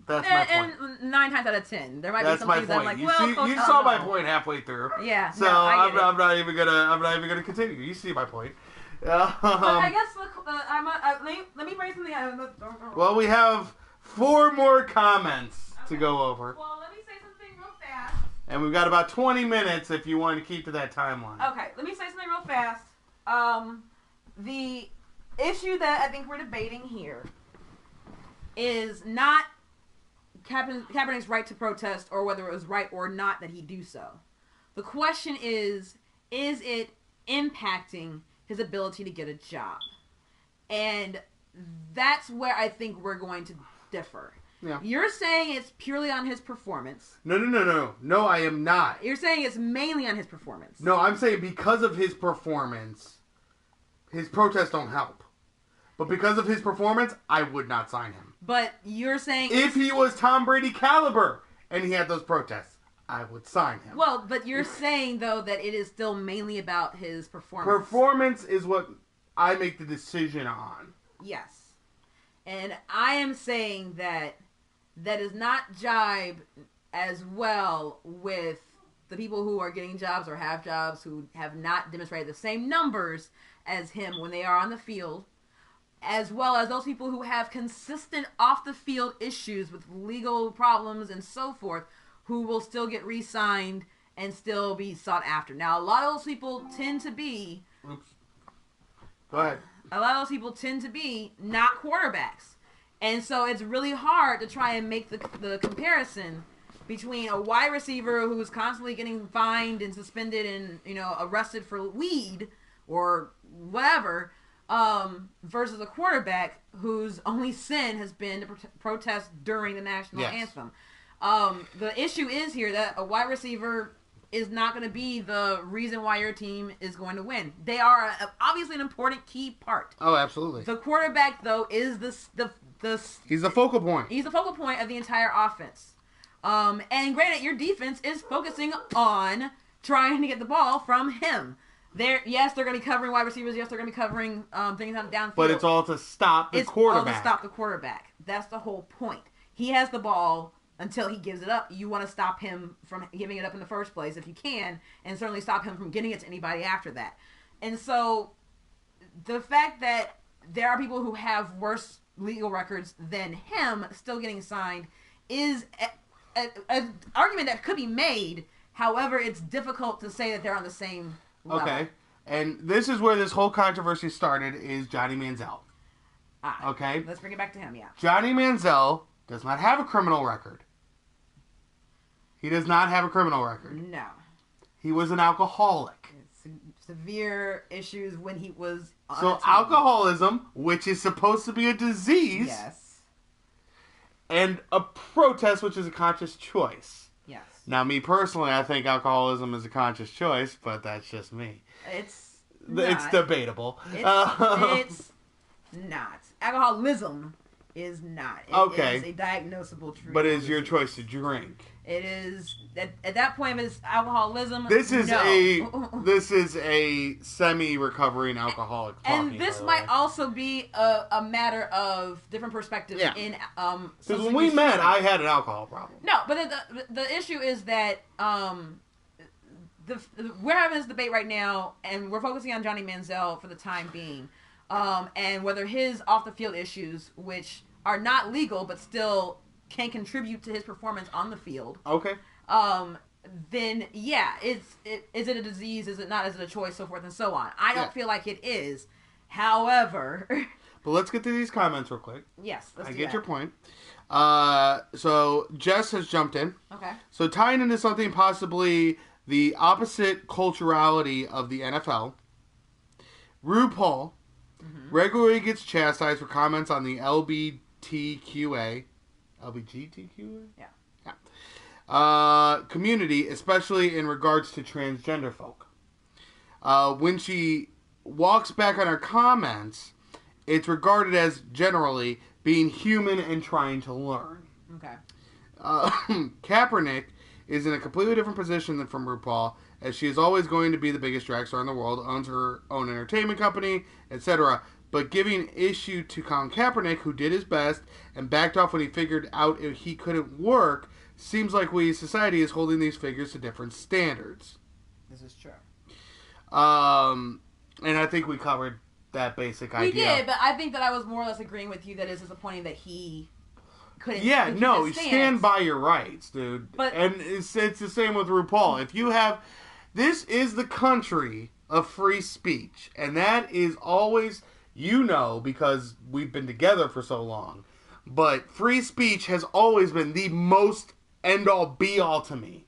That's my point. And 9 times out of 10, there might That's be some my things that I'm point. like, well, Coach, You I saw don't my know. point halfway through. Yeah. So no, I get it. I'm not even gonna continue. You see my point. But I guess let me bring something. Well, we have 4 more comments to go over, Well, let me say something real fast. and we've got about 20 minutes if you want to keep to that timeline. Okay, let me say something real fast. The issue that I think we're debating here is not Kaepernick's right to protest or whether it was right or not that he do so. The question is it impacting his ability to get a job? And that's where I think we're going to differ. Yeah. You're saying it's purely on his performance. No, I am not. You're saying it's mainly on his performance. No, I'm saying because of his performance, his protests don't help. But because of his performance, I would not sign him. But you're saying... If he was Tom Brady caliber and he had those protests, I would sign him. Well, but you're saying, though, that it is still mainly about his performance. Performance is what I make the decision on. Yes. And I am saying that does not jibe as well with the people who are getting jobs or have jobs who have not demonstrated the same numbers as him when they are on the field, as well as those people who have consistent off-the-field issues with legal problems and so forth, who will still get re-signed and still be sought after. Now, a lot of those people tend to be... Oops. Go ahead. A lot of those people tend to be not quarterbacks. And so it's really hard to try and make the comparison between a wide receiver who's constantly getting fined and suspended and, arrested for weed or whatever, versus a quarterback whose only sin has been to protest during the national anthem. The issue is here that a wide receiver is not going to be the reason why your team is going to win. They are obviously an important key part. Oh, absolutely. The quarterback, though, is he's the focal point. He's the focal point of the entire offense. And granted, your defense is focusing on trying to get the ball from him. They're going to be covering wide receivers. Yes, they're going to be covering things downfield. But it's all to stop the quarterback. It's all to stop the quarterback. That's the whole point. He has the ball until he gives it up. You want to stop him from giving it up in the first place if you can, and certainly stop him from getting it to anybody after that. And so the fact that there are people who have worse legal records than him still getting signed is an argument that could be made. However, it's difficult to say that they're on the same level. Okay. And this is where this whole controversy started, is Johnny Manziel. Okay? Let's bring it back to him, yeah. Johnny Manziel does not have a criminal record. He does not have a criminal record. No. He was an alcoholic. Severe issues when he was on So alcoholism, which is supposed to be a disease. Yes. And a protest, which is a conscious choice. Yes. Now, me personally, I think alcoholism is a conscious choice, but that's just me. It's debatable. It's not. Alcoholism is not. It is a diagnosable treatment. But it's your choice to drink. It is at that point. If it's alcoholism, This is a semi-recovering alcoholic. And this might also be a matter of different perspectives. Yeah. In because when we met, I had an alcohol problem. No, but the issue is that we're having this debate right now, and we're focusing on Johnny Manziel for the time being, and whether his off the field issues, which are not legal but still can contribute to his performance on the field. Okay. Then is it a disease? Is it not? Is it a choice? So forth and so on. I don't feel like it is. However, but let's get to these comments real quick. Yes, I get your point. So Jess has jumped in. Okay. So tying into something possibly the opposite culturality of the NFL, RuPaul regularly gets chastised for comments on the LGBTQA community, especially in regards to transgender folk. When she walks back on her comments, it's regarded as generally being human and trying to learn. Okay. Kaepernick is in a completely different position than from RuPaul, as she is always going to be the biggest drag star in the world, owns her own entertainment company, etc. But giving issue to Colin Kaepernick, who did his best and backed off when he figured out if he couldn't work, seems like we, society, is holding these figures to different standards. This is true. And I think we covered that basic idea. We did, but I think that I was more or less agreeing with you that it's disappointing that he couldn't. Yeah, no, you stand by your rights, dude. But, and it's the same with RuPaul. If you have, this is the country of free speech, and that is always, because we've been together for so long. But free speech has always been the most end-all, be-all to me.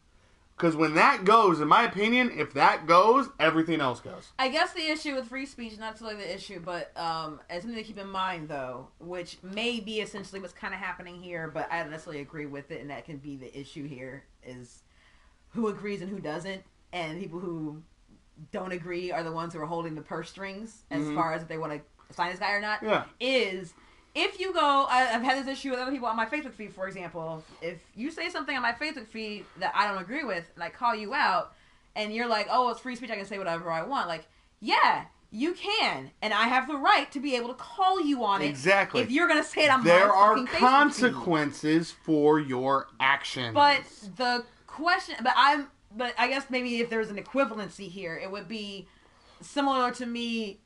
Because when that goes, in my opinion, if that goes, everything else goes. I guess the issue with free speech, not necessarily the issue, but as something to keep in mind, though, which may be essentially what's kind of happening here, but I don't necessarily agree with it, and that can be the issue here, is who agrees and who doesn't, and people who don't agree are the ones who are holding the purse strings as far as if they want to sign this guy or not, is... If you go, I've had this issue with other people on my Facebook feed, for example. If you say something on my Facebook feed that I don't agree with, and I call you out, and you're like, oh, it's free speech, I can say whatever I want. Like, yeah, you can. And I have the right to be able to call you on it. Exactly. If you're going to say it on there my fucking are Facebook consequences feed. for your actions. But the question, but I guess maybe if there's an equivalency here, it would be similar to me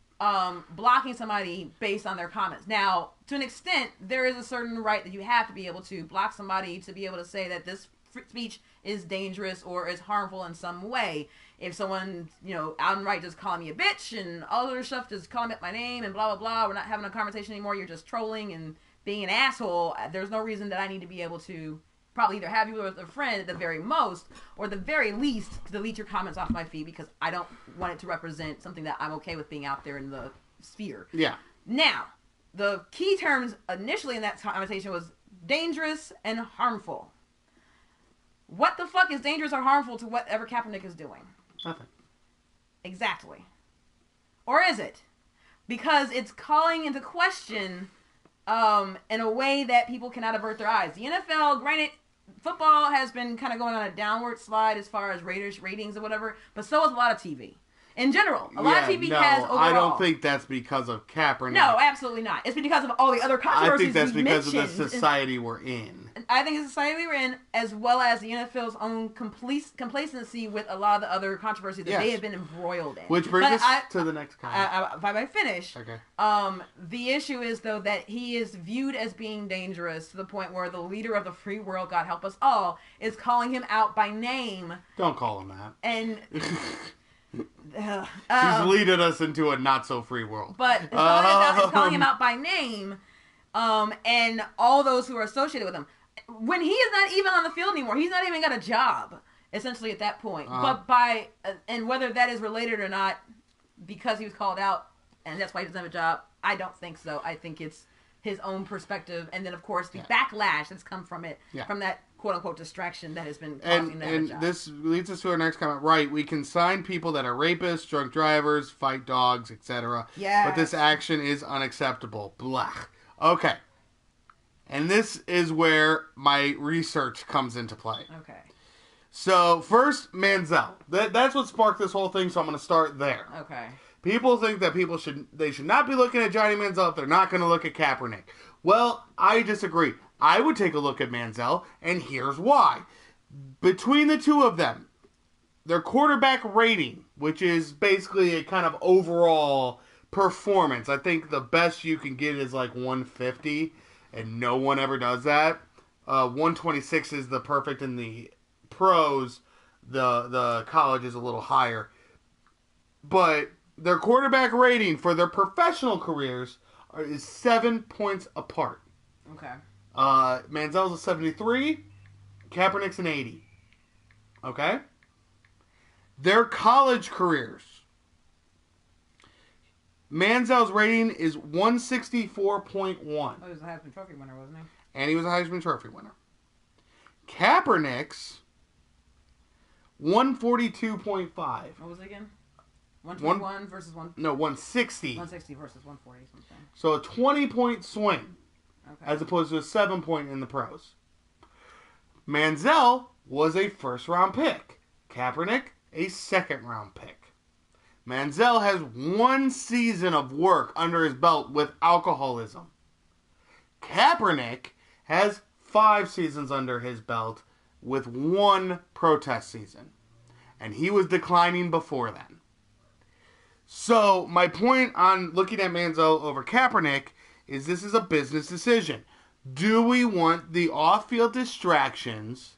blocking somebody based on their comments. Now, to an extent, there is a certain right that you have to be able to block somebody to be able to say that this speech is dangerous or is harmful in some way. If someone, outright just calling me a bitch and all other stuff, just calling me my name and blah, blah, blah, we're not having a conversation anymore, you're just trolling and being an asshole, there's no reason that I need to be able to probably either have you with a friend at the very most, or the very least, delete your comments off my feed because I don't want it to represent something that I'm okay with being out there in the sphere. Yeah. Now, the key terms initially in that conversation was dangerous and harmful. What the fuck is dangerous or harmful to whatever Kaepernick is doing? Nothing. Exactly. Or is it? Because it's calling into question in a way that people cannot avert their eyes. The NFL, granted, football has been kind of going on a downward slide as far as ratings or whatever, but so has a lot of TV. In general, a lot of TV has overall. I don't think that's because of Kaepernick. No, absolutely not. It's because of all the other controversies. I think that's because of the society we're in. I think it's the society we're in, as well as the NFL's own complacency with a lot of the other controversies that they have been embroiled in. Which brings us to the next comment. If I may finish. Okay. The issue is, though, that he is viewed as being dangerous to the point where the leader of the free world, God help us all, is calling him out by name. Don't call him that. And... She's leading us into a not-so-free world. But calling him out by name, and all those who are associated with him. When he is not even on the field anymore, he's not even got a job, essentially, at that point. But and whether that is related or not, because he was called out, and that's why he doesn't have a job, I don't think so. I think it's his own perspective, and then, of course, the backlash that's come from it, from that quote-unquote distraction that has been causing that and this leads us to our next comment. Right, we can sign people that are rapists, drunk drivers, fight dogs, etc. Yeah. But this action is unacceptable. Blah. Okay. And this is where my research comes into play. Okay. So, first, Manziel. That's what sparked this whole thing, so I'm going to start there. Okay. People think that they should not be looking at Johnny Manziel if they're not going to look at Kaepernick. Well, I disagree. I would take a look at Manziel, and here's why. Between the two of them, their quarterback rating, which is basically a kind of overall performance, I think the best you can get is like 150, and no one ever does that. 126 is the perfect in the pros. The college is a little higher. But their quarterback rating for their professional careers is 7 points apart. Okay. Manziel's a 73. Kaepernick's an 80. Okay? Their college careers. Manziel's rating is 164.1. Oh, he was a Heisman Trophy winner, wasn't he? And he was a Heisman Trophy winner. Kaepernick's 142.5. What was it again? 121 versus 160. 160 versus 140 something. So a 20-point swing, Okay. as opposed to a 7-point in the pros. Manziel was a first-round pick. Kaepernick, a second-round pick. Manziel has 1 season of work under his belt with alcoholism. Kaepernick has 5 seasons under his belt with 1 protest season. And he was declining before then. So, my point on looking at Manziel over Kaepernick is this is a business decision. Do we want the off-field distractions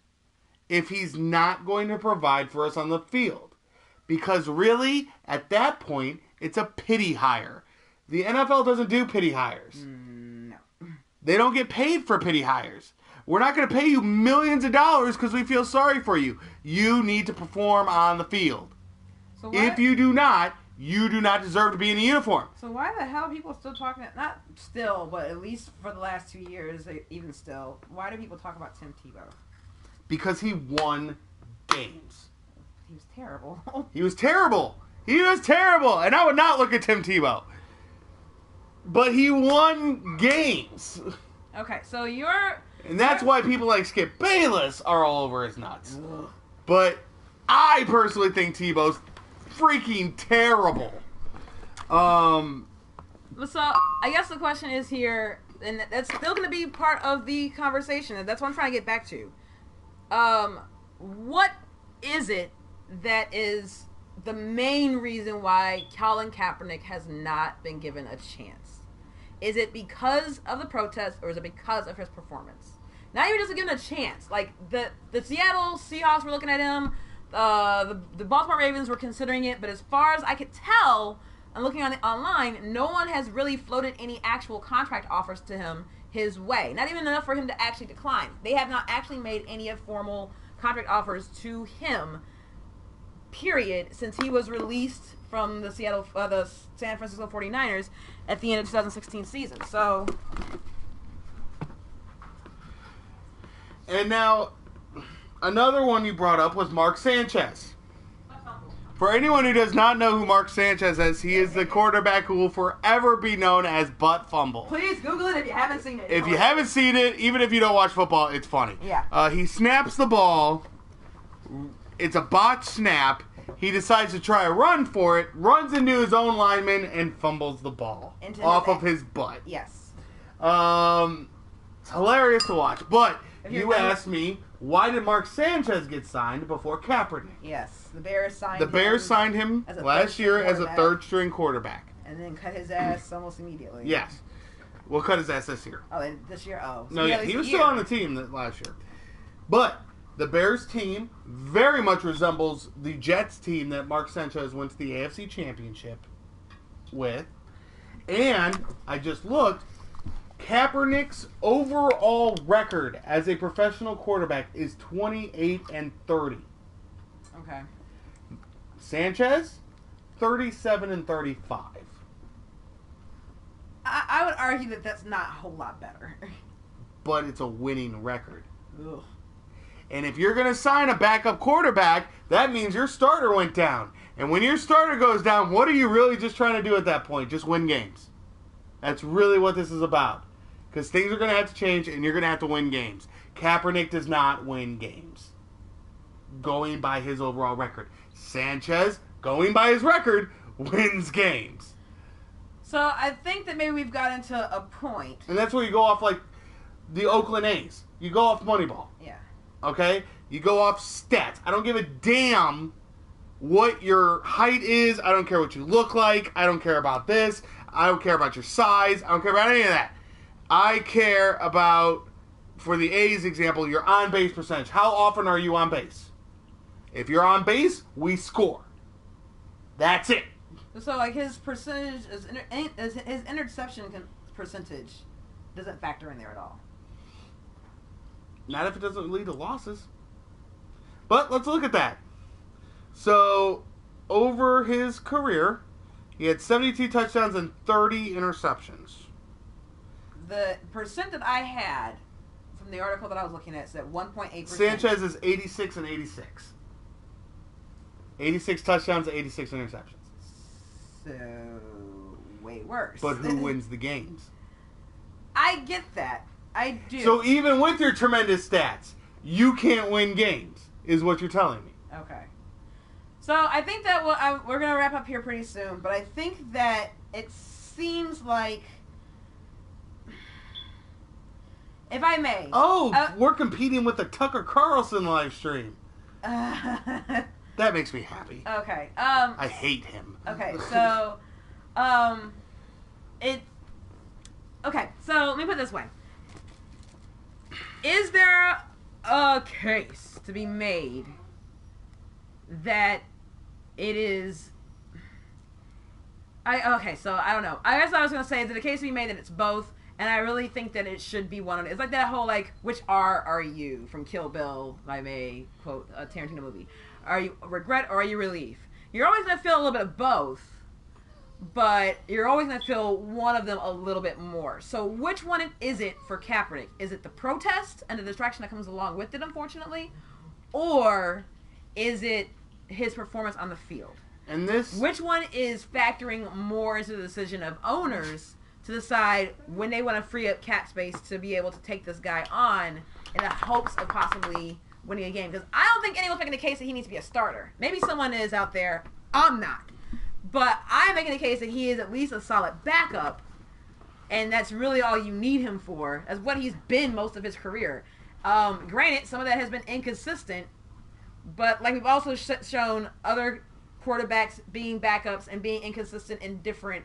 if he's not going to provide for us on the field? Because really, at that point, it's a pity hire. The NFL doesn't do pity hires. No. They don't get paid for pity hires. We're not going to pay you millions of dollars because we feel sorry for you. You need to perform on the field. So if you do not deserve to be in a uniform. So why the hell are people still talking, not still, but at least for the last 2 years, even still, why do people talk about Tim Tebow? Because he won games. He was terrible. He was terrible. He was terrible. And I would not look at Tim Tebow. But he won games. Okay, so you're... And that's why people like Skip Bayless are all over his nuts. Ugh. But I personally think Tebow's freaking terrible. So I guess the question is here, and that's still going to be part of the conversation, and that's what I'm trying to get back to. What is it that is the main reason why Colin Kaepernick has not been given a chance? Is it because of the protest, or is it because of his performance? Not even just given a chance. Like, the Seattle Seahawks were looking at him, the Baltimore Ravens were considering it, but as far as I could tell, and looking on online, no one has really floated any actual contract offers to him his way. Not even enough for him to actually decline. They have not actually made any formal contract offers to him, period, since he was released from the San Francisco 49ers at the end of 2016 season. So, and now another one you brought up was Mark Sanchez. For anyone who does not know who Mark Sanchez is, he is the quarterback who will forever be known as Butt Fumble. Please Google it if you haven't seen it. If you haven't seen it, even if you don't watch football, it's funny. Yeah. He snaps the ball. It's a botched snap. He decides to try a run for it, runs into his own lineman, and fumbles the ball off of his butt. Yes. It's hilarious to watch. But you asked me, why did Mark Sanchez get signed before Kaepernick? Yes, the Bears signed him last year as a third-string quarterback. And then cut his ass almost immediately. Yes. We'll cut his ass this year. Oh, and this year? Oh. So no, yeah, he was still on the team last year. But the Bears team very much resembles the Jets team that Mark Sanchez went to the AFC Championship with. And I just looked. Kaepernick's overall record as a professional quarterback is 28-30. Okay. Sanchez, 37-35. I would argue that that's not a whole lot better. But it's a winning record. Ugh. And if you're going to sign a backup quarterback, that means your starter went down. And when your starter goes down, what are you really just trying to do at that point? Just win games. That's really what this is about. Because things are going to have to change, and you're going to have to win games. Kaepernick does not win games, going by his overall record. Sanchez, going by his record, wins games. So I think that maybe we've gotten to a point. And that's where you go off like the Oakland A's. You go off Moneyball. Yeah. Okay? You go off stats. I don't give a damn what your height is. I don't care what you look like. I don't care about this. I don't care about your size. I don't care about any of that. I care about, for the A's example, your on-base percentage. How often are you on base? If you're on base, we score. That's it. So, like, his percentage, his interception percentage doesn't factor in there at all. Not if it doesn't lead to losses. But let's look at that. So, over his career, he had 72 touchdowns and 30 interceptions. The percent that I had from the article that I was looking at said 1.8%. Sanchez is 86 and 86. 86 touchdowns and 86 interceptions. So, way worse. But who wins the games? I get that. I do. So even with your tremendous stats, you can't win games, is what you're telling me. Okay. So I think that we're going to wrap up here pretty soon, but I think that it seems like, if I may. Oh, we're competing with the Tucker Carlson live stream. That makes me happy. Okay. I hate him. Okay, so, okay, so let me put it this way. Is there a case to be made that it is... Okay, so I don't know. I guess I was going to say, is it a case to be made that it's both? And I really think that it should be one of it. It's like that whole, like, which R are you from Kill Bill, if I may quote a Tarantino movie. Are you regret or are you relief? You're always going to feel a little bit of both, but you're always going to feel one of them a little bit more. So which one is it for Kaepernick? Is it the protest and the distraction that comes along with it, unfortunately? Or is it his performance on the field? And this... Which one is factoring more into the decision of owners to decide when they want to free up cap space to be able to take this guy on in the hopes of possibly winning a game? Because I don't think anyone's making the case that he needs to be a starter. Maybe someone is out there. I'm not. But I'm making the case that he is at least a solid backup, and that's really all you need him for. That's what he's been most of his career. Granted, some of that has been inconsistent, but like we've also shown other quarterbacks being backups and being inconsistent in different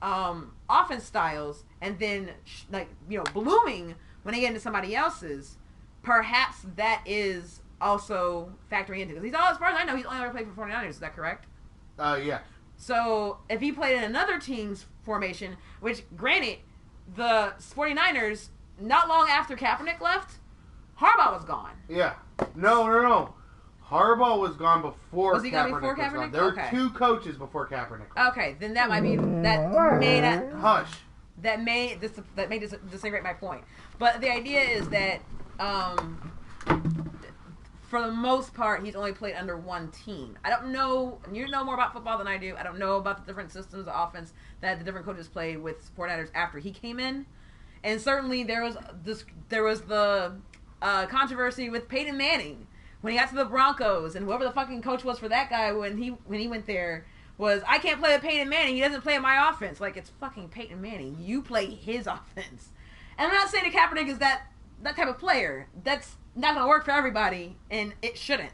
offense styles, and then blooming when they get into somebody else's. Perhaps that is also factoring into, because as far as I know, he's only ever played for 49ers. Is that correct? Yeah. So if he played in another team's formation, which granted, the 49ers, not long after Kaepernick left, Harbaugh was gone. Yeah. No. Harbaugh was gone before Kaepernick. Was he gone before Kaepernick? There were two coaches before Kaepernick. Okay, then that might be Hush. That may disintegrate my point. But the idea is that for the most part, he's only played under one team. I don't know, you know more about football than I do. I don't know about the different systems of offense that the different coaches played with 49ers after he came in. And certainly there was the controversy with Peyton Manning when he got to the Broncos, and whoever the fucking coach was for that guy when he went there was, I can't play with Peyton Manning. He doesn't play in my offense. Like, it's fucking Peyton Manning. You play his offense. And I'm not saying that Kaepernick is that type of player. That's not going to work for everybody, and it shouldn't.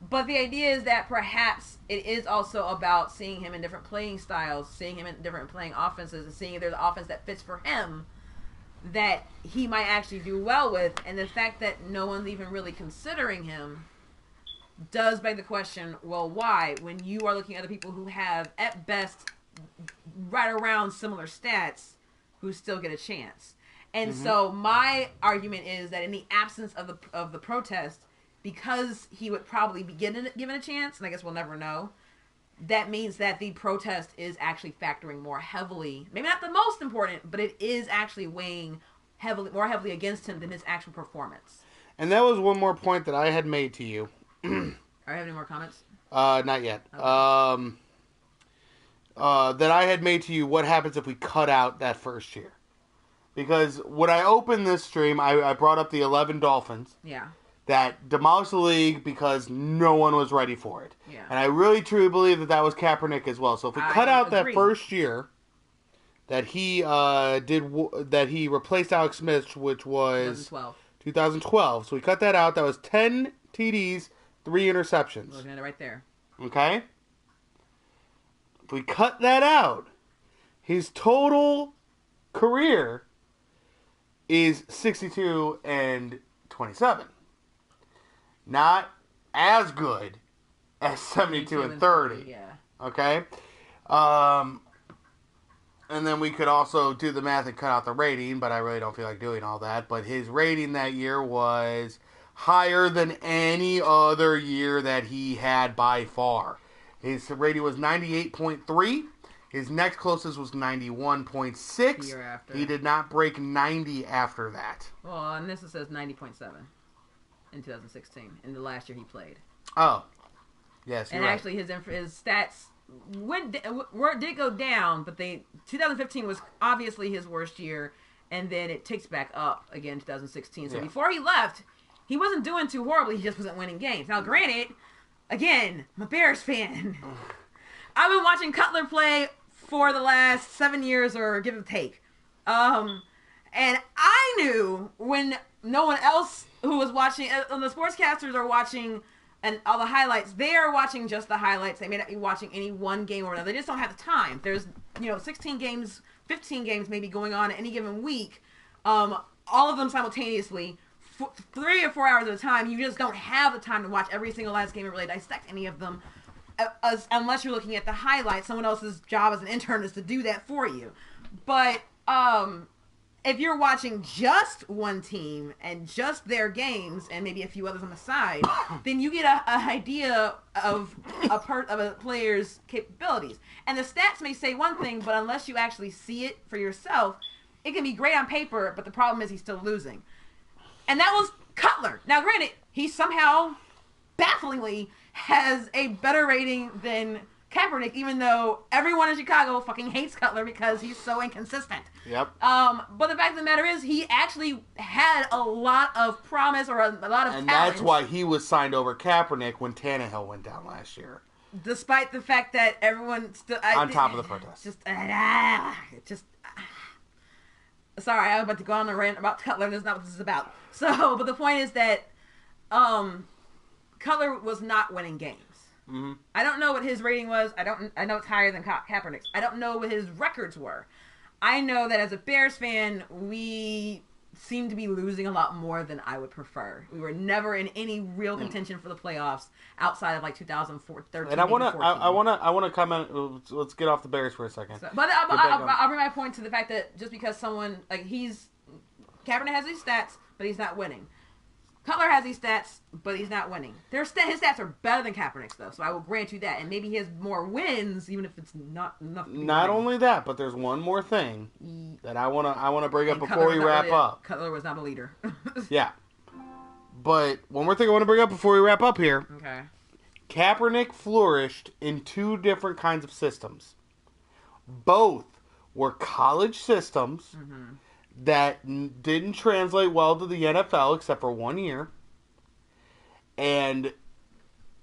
But the idea is that perhaps it is also about seeing him in different playing styles, seeing him in different playing offenses, and seeing if there's an offense that fits for him that he might actually do well with. And the fact that no one's even really considering him does beg the question, well, why? When you are looking at other people who have, at best, right around similar stats, who still get a chance. And so my argument is that in the absence of the protest, because he would probably be given a chance, and I guess we'll never know, that means that the protest is actually factoring more heavily, maybe not the most important, but it is actually weighing more heavily against him than his actual performance. And that was one more point that I had made to you. Are you having any more comments? Not yet. Okay. That I had made to you, what happens if we cut out that first year? Because when I opened this stream, I brought up the 11 Dolphins. Yeah. That demolished the league because no one was ready for it. Yeah. And I really truly believe that was Kaepernick as well. So if we cut out that first year that he that he replaced Alex Smith, which was 2012. So we cut that out. That was 10 TDs, 3 interceptions. Looking at it right there. Okay? If we cut that out, his total career is 62 and 27. Not as good as 72 and 30. Yeah. Okay? And then we could also do the math and cut out the rating, but I really don't feel like doing all that. But his rating that year was higher than any other year that he had by far. His rating was 98.3. His next closest was 91.6. Year after. He did not break 90 after that. Well, and this says 90.7 in 2016, in the last year he played. Oh. Yes, you're and right. actually his stats did go down, but 2015 was obviously his worst year, and then it ticks back up again in 2016. So before he left, he wasn't doing too horribly. He just wasn't winning games. Now, granted, again, I'm a Bears fan. I've been watching Cutler play for the last 7 years, or give or take. And I knew when no one else who was watching, when the sportscasters are watching and all the highlights, they are watching just the highlights. They may not be watching any one game or another. They just don't have the time. There's, 16 games, 15 games maybe going on at any given week. All of them simultaneously. 3 or 4 hours at a time. You just don't have the time to watch every single last game and really dissect any of them. Unless you're looking at the highlights. Someone else's job as an intern is to do that for you. But, if you're watching just one team and just their games and maybe a few others on the side, then you get an idea of a player's capabilities. And the stats may say one thing, but unless you actually see it for yourself, it can be great on paper, but the problem is he's still losing. And that was Cutler. Now, granted, he somehow, bafflingly, has a better rating than Kaepernick, even though everyone in Chicago fucking hates Cutler because he's so inconsistent. Yep. But the fact of the matter is, he actually had a lot of promise or a lot of and talent. that's why he was signed over Kaepernick when Tannehill went down last year. Despite the fact that everyone still... on top of the protest. Sorry, I was about to go on a rant about Cutler. That's not what this is about. So, but the point is that Cutler was not winning games. Mm-hmm. I don't know what his rating was. I know it's higher than Kaepernick's. I don't know what his records were. I know that as a Bears fan, we seem to be losing a lot more than I would prefer. We were never in any real contention for the playoffs outside of like 2013. And I want to comment. Let's get off the Bears for a second. But I'll bring my point to the fact that just because someone Kaepernick has these stats, but he's not winning. Cutler has these stats, but he's not winning. His stats are better than Kaepernick's, though, so I will grant you that. And maybe he has more wins, even if it's not enough. Not only that, but there's one more thing that I wanna bring up before we wrap up. Cutler was not a leader. Yeah, but one more thing I want to bring up before we wrap up here. Okay. Kaepernick flourished in 2 different kinds of systems. Both were college systems. Mm-hmm. That didn't translate well to the NFL except for 1 year. And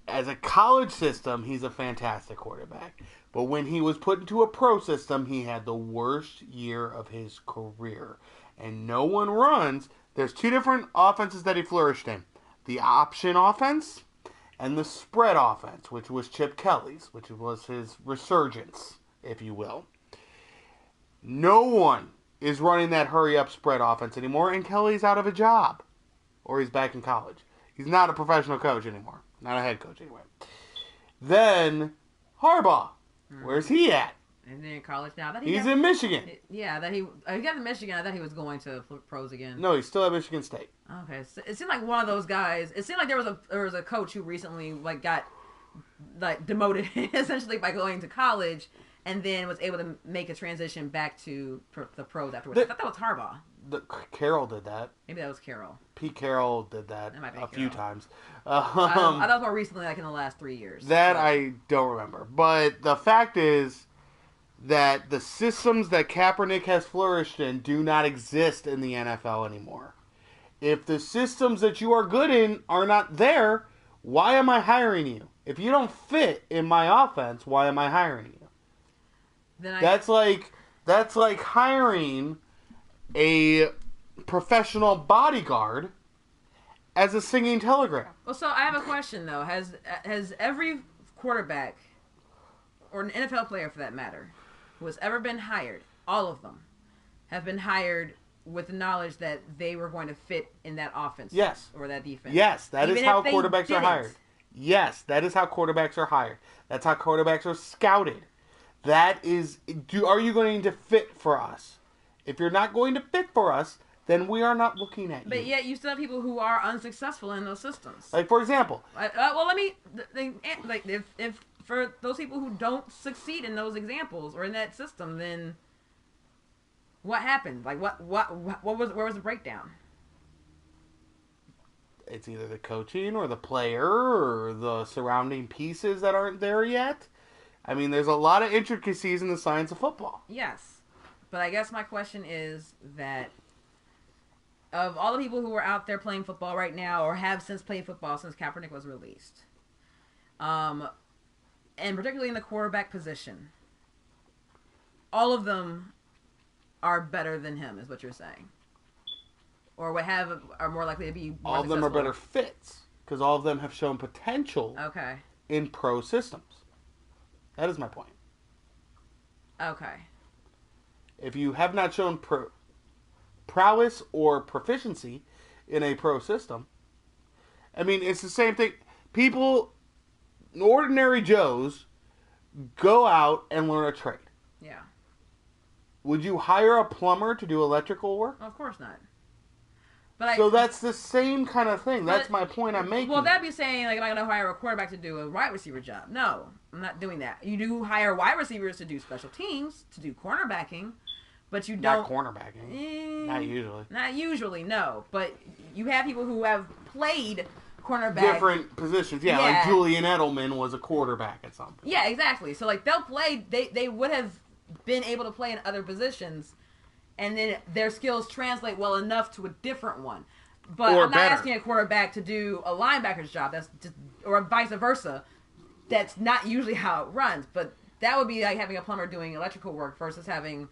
as a college system, he's a fantastic quarterback. But when he was put into a pro system, he had the worst year of his career. And no one runs. There's 2 different offenses that he flourished in. The option offense and the spread offense, which was Chip Kelly's, which was his resurgence, if you will. No one is running that hurry-up spread offense anymore, and Kelly's out of a job. Or he's back in college. He's not a professional coach anymore. Not a head coach, anyway. Then, Harbaugh. Where's he at? And then in college now. He's in Michigan. Yeah, he got to Michigan. I thought he was going to pros again. No, he's still at Michigan State. Okay, so it seemed like one of those guys. It seemed like there was a coach who recently got demoted essentially by going to college, and then was able to make a transition back to the pros afterwards. I thought that was Harbaugh. Carroll did that. Maybe that was Carroll. Pete Carroll did that a few times. I thought it was more recently, like in the last 3 years. I don't remember. But the fact is that the systems that Kaepernick has flourished in do not exist in the NFL anymore. If the systems that you are good in are not there, why am I hiring you? If you don't fit in my offense, why am I hiring you? That's like hiring a professional bodyguard as a singing telegram. Well, so I have a question though. Has every quarterback or an NFL player for that matter who has ever been hired, all of them have been hired with the knowledge that they were going to fit in that offense? Yes. Or that defense? Yes, that is how quarterbacks are hired. Yes, that is how quarterbacks are hired. That's how quarterbacks are scouted. That is, are you going to fit for us? If you're not going to fit for us, then we are not looking at you. But yet you still have people who are unsuccessful in those systems. Like, for example. If for those people who don't succeed in those examples or in that system, then what happened? Like, where was the breakdown? It's either the coaching or the player or the surrounding pieces that aren't there yet. I mean, there's a lot of intricacies in the science of football. Yes. But I guess my question is that of all the people who are out there playing football right now or have since played football since Kaepernick was released, and particularly in the quarterback position, all of them are better than him, is what you're saying. Or are more likely to be more all of them are successful. better fits because all of them have shown potential Okay. in pro systems. That is my point. Okay. If you have not shown prowess or proficiency in a pro system, I mean, it's the same thing. People, ordinary Joes, go out and learn a trade. Yeah. Would you hire a plumber to do electrical work? Of course not. But So that's the same kind of thing. That's my point I'm making. Well, that'd be saying, like, am I going to hire a quarterback to do a wide receiver job? No, I'm not doing that. You do hire wide receivers to do special teams, to do cornerbacking, but you don't. Not cornerbacking. Not usually. Not usually, no. But you have people who have played cornerback. Different positions. Yeah, like Julian Edelman was a quarterback at some point. Yeah, exactly. So, like, they'll play, they would have been able to play in other positions, and then their skills translate well enough to a different one. But I'm not asking a quarterback to do a linebacker's job. That's just, or vice versa. That's not usually how it runs. But that would be like having a plumber doing electrical work versus having,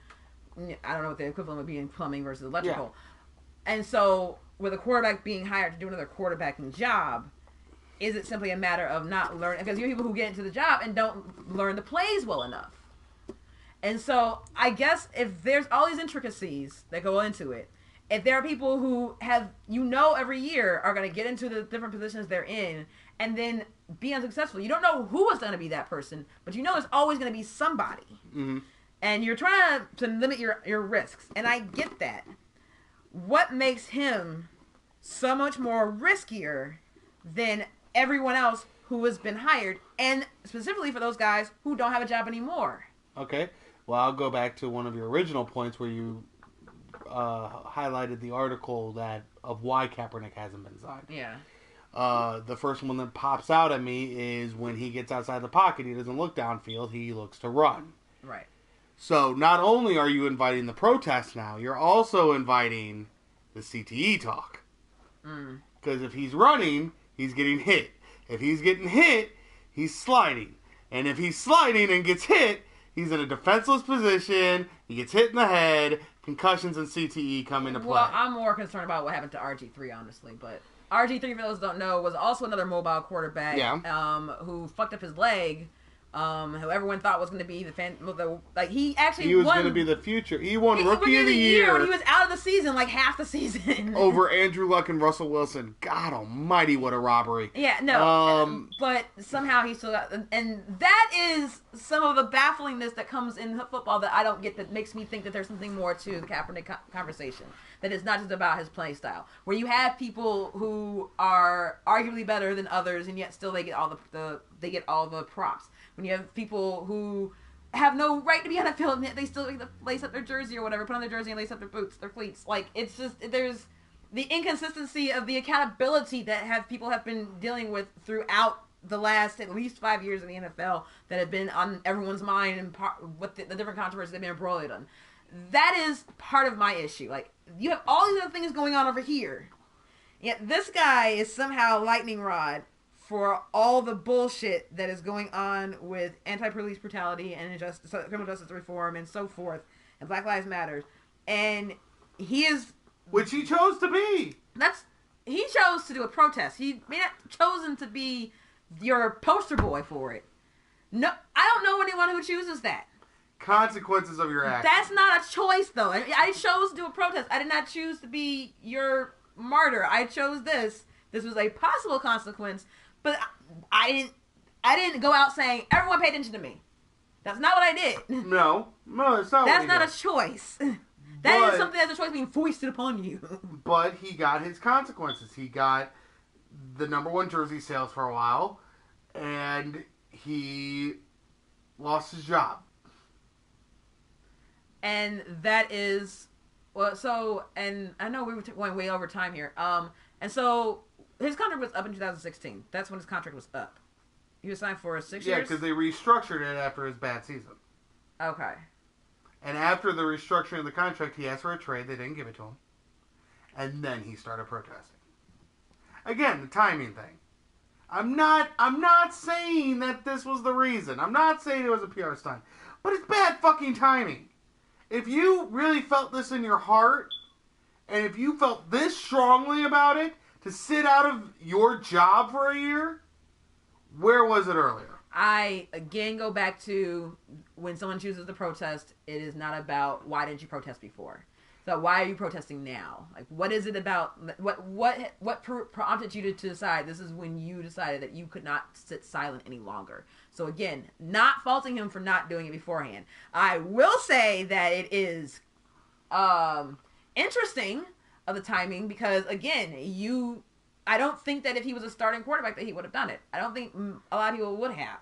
I don't know what the equivalent would be in plumbing versus electrical. Yeah. And so with a quarterback being hired to do another quarterbacking job, is it simply a matter of not learning? Because you have people who get into the job and don't learn the plays well enough. And so I guess if there's all these intricacies that go into it, if there are people who have, every year are going to get into the different positions they're in and then be unsuccessful, you don't know who is going to be that person, but there's always going to be somebody. Mm-hmm. And you're trying to limit your risks. And I get that. What makes him so much more riskier than everyone else who has been hired, and specifically for those guys who don't have a job anymore? Okay. Well, I'll go back to one of your original points where you highlighted the article of why Kaepernick hasn't been signed. Yeah. The first one that pops out at me is when he gets outside the pocket, he doesn't look downfield, he looks to run. Right. So not only are you inviting the protest now, you're also inviting the CTE talk. Because if he's running, he's getting hit. If he's getting hit, he's sliding. And if he's sliding and gets hit, he's in a defenseless position, he gets hit in the head, concussions and CTE come into play. Well, I'm more concerned about what happened to RG3, honestly. But RG3, for those who don't know, was also another mobile quarterback who fucked up his leg. Who everyone thought was going to be he was going to be the future. He won Rookie of the Year when he was out of the season, like half the season, over Andrew Luck and Russell Wilson. God Almighty, what a robbery! Yeah, no, but somehow he still got, and that is some of the bafflingness that comes in football that I don't get. That makes me think that there's something more to the Kaepernick conversation. That it's not just about his play style, where you have people who are arguably better than others, and yet still they get all the props. When you have people who have no right to be on a field, and they still lace up their jersey or whatever, put on their jersey and lace up their boots, their cleats. Like, it's just, there's the inconsistency of the accountability that people have been dealing with throughout the last at least 5 years in the NFL that have been on everyone's mind and what the different controversies they've been embroiled on. That is part of my issue. Like, you have all these other things going on over here, yet this guy is somehow lightning rod for all the bullshit that is going on with anti-police brutality and criminal justice reform and so forth, and Black Lives Matter, and he is, which he chose to be. He chose to do a protest. He may not chosen to be your poster boy for it. No, I don't know anyone who chooses that. Consequences of your actions. That's not a choice, though. I chose to do a protest. I did not choose to be your martyr. I chose this. This was a possible consequence. But I didn't go out saying, everyone pay attention to me. That's not what I did. No, that's not That's not a choice. That is something that's a choice being foisted upon you. But he got his consequences. He got the number one jersey sales for a while, and he lost his job. And that is, and I know we were going way over time here. And so his contract was up in 2016. That's when his contract was up. He was signed for 6 Yeah, years. because they restructured it after his bad season. Okay. And after the restructuring of the contract, he asked for a trade. They didn't give it to him. And then he started protesting. Again, the timing thing. I'm not saying that this was the reason. I'm not saying it was a PR stunt. But it's bad fucking timing. If you really felt this in your heart, and if you felt this strongly about it, to sit out of your job for a year, where was it earlier? I, again, go back to when someone chooses to protest, it is not about why didn't you protest before. So why are you protesting now? Like, what is it about? What prompted you to decide this is when you decided that you could not sit silent any longer? So again, not faulting him for not doing it beforehand. I will say that it is interesting of the timing because, again, I don't think that if he was a starting quarterback that he would have done it. I don't think a lot of people would have.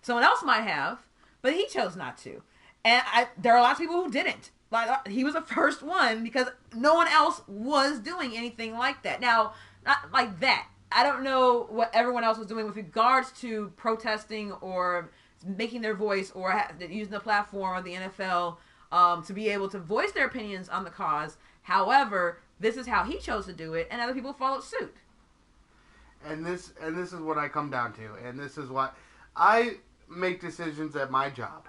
Someone else might have, but he chose not to. And there are lots of people who didn't. Like, he was the first one because no one else was doing anything like that. Now, not like that. I don't know what everyone else was doing with regards to protesting or making their voice or using the platform of the NFL to be able to voice their opinions on the cause. However, this is how he chose to do it, and other people followed suit. And this is what I come down to, and this is what I make decisions at my job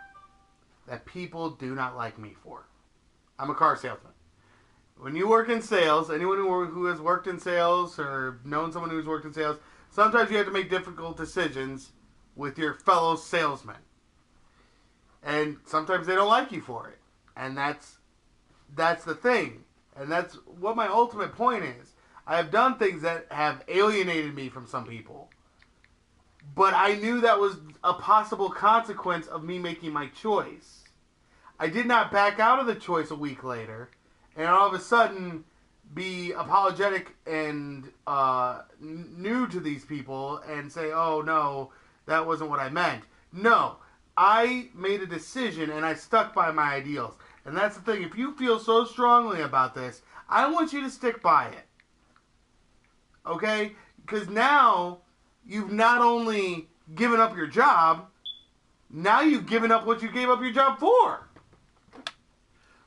that people do not like me for. I'm a car salesman. When you work in sales, anyone who has worked in sales or known someone who's worked in sales, sometimes you have to make difficult decisions with your fellow salesmen. And sometimes they don't like you for it. And that's the thing. And that's what my ultimate point is. I have done things that have alienated me from some people. But I knew that was a possible consequence of me making my choice. I did not back out of the choice a week later, and all of a sudden be apologetic and new to these people and say, oh no, that wasn't what I meant. No, I made a decision and I stuck by my ideals. And that's the thing, if you feel so strongly about this, I want you to stick by it. Okay? Because now you've not only given up your job, now you've given up what you gave up your job for.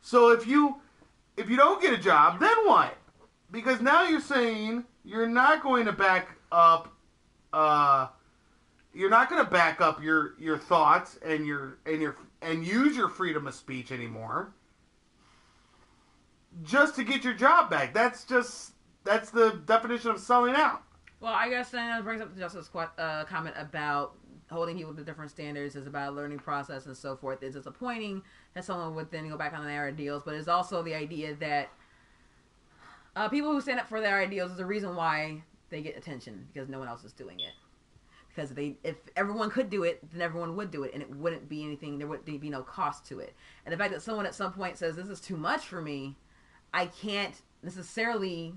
So if you don't get a job, then what? Because now you're saying you're not going to back up your thoughts and use your freedom of speech anymore just to get your job back. That's the definition of selling out. Well, I guess that brings up the Justice comment about holding people to different standards is about a learning process and so forth. It's disappointing that someone would then go back on their ideals, but it's also the idea that people who stand up for their ideals is the reason why they get attention, because no one else is doing it. Because if everyone could do it, then everyone would do it, and it wouldn't be anything, there would be no cost to it. And the fact that someone at some point says, this is too much for me, I can't necessarily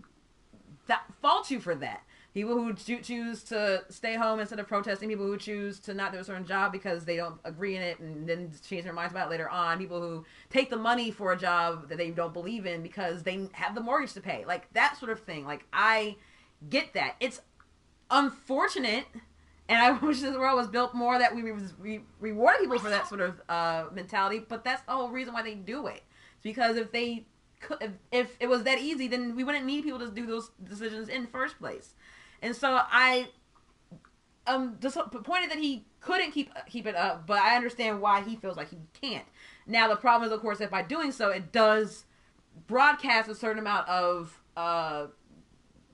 fault you for that. People who choose to stay home instead of protesting, people who choose to not do a certain job because they don't agree in it and then change their minds about it later on, people who take the money for a job that they don't believe in because they have the mortgage to pay, like that sort of thing. Like, I get that. It's unfortunate, and I wish this world was built more that we reward people for that sort of mentality, but that's the whole reason why they do it. It's because if it was that easy, then we wouldn't need people to do those decisions in the first place. And so I disappointed that he couldn't keep it up, but I understand why he feels like he can't. Now, the problem is, of course, that by doing so, it does broadcast a certain amount of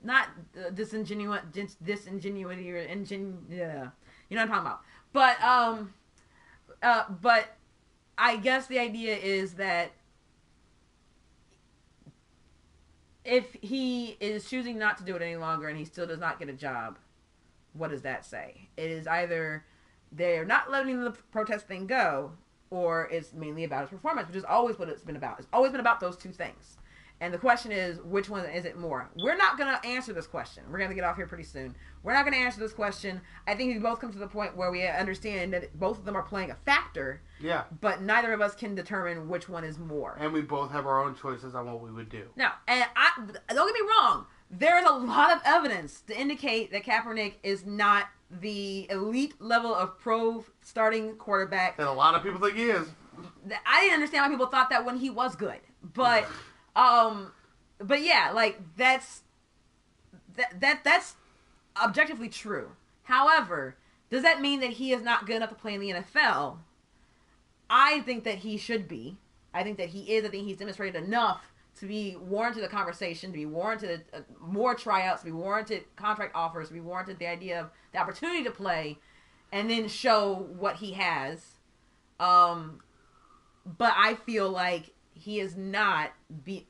not disingenuity or yeah, you know what I'm talking about. But I guess the idea is that if he is choosing not to do it any longer and he still does not get a job, what does that say? It is either they're not letting the protest thing go, or it's mainly about his performance, which is always what it's been about. It's always been about those two things. And the question is, which one is it more? We're not going to answer this question. We're going to get off here pretty soon. We're not going to answer this question. I think we both come to the point where we understand that both of them are playing a factor. Yeah. But neither of us can determine which one is more. And we both have our own choices on what we would do. No, and don't get me wrong. there's a lot of evidence to indicate that Kaepernick is not the elite level of pro starting quarterback. And a lot of people think he is. I didn't understand why people thought that when he was good, but yeah, like that's objectively true. However, does that mean that he is not good enough to play in the NFL? I think that he should be. I think that he is. I think he's demonstrated enough to be warranted a conversation, to be warranted more tryouts, to be warranted contract offers, to be warranted the idea of the opportunity to play, and then show what he has. But I feel like he is not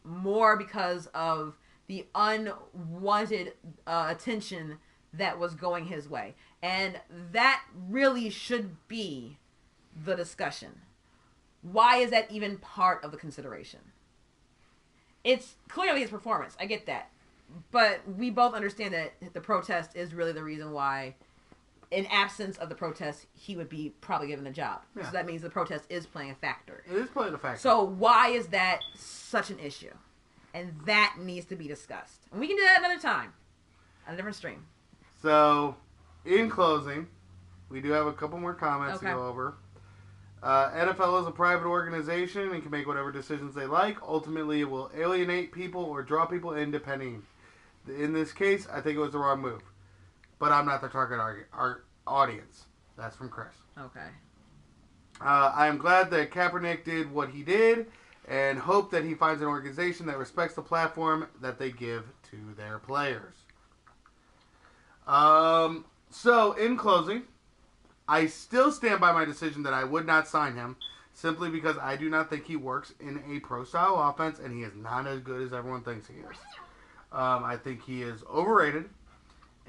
more because of the unwanted attention that was going his way. And that really should be the discussion. Why is that even part of the consideration? It's clearly his performance. I get that. But we both understand that the protest is really the reason why, in absence of the protest, he would be probably given a job. Yeah. So that means the protest is playing a factor. It is playing a factor. So why is that such an issue? And that needs to be discussed. And we can do that another time, on a different stream. So, in closing, we do have a couple more comments to go over. NFL is a private organization and can make whatever decisions they like. Ultimately, it will alienate people or draw people in depending. In this case, I think it was the wrong move. But I'm not the target audience. That's from Chris. Okay. I am glad that Kaepernick did what he did and hope that he finds an organization that respects the platform that they give to their players. So, in closing, I still stand by my decision that I would not sign him simply because I do not think he works in a pro-style offense and he is not as good as everyone thinks he is. I think he is overrated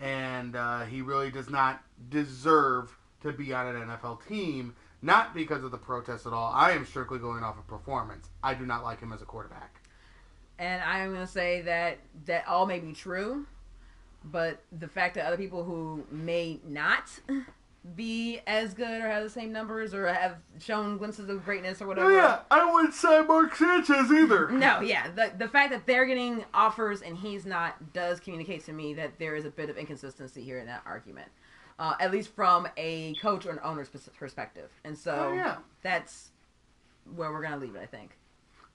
and he really does not deserve to be on an NFL team, not because of the protest at all. I am strictly going off of performance. I do not like him as a quarterback. And I'm going to say that all may be true, but the fact that other people who may not be as good or have the same numbers or have shown glimpses of greatness or whatever. Oh, yeah, I wouldn't sign Mark Sanchez either. No, yeah. The fact that they're getting offers and he's not does communicate to me that there is a bit of inconsistency here in that argument. At least from a coach or an owner's perspective. And so that's where we're going to leave it, I think.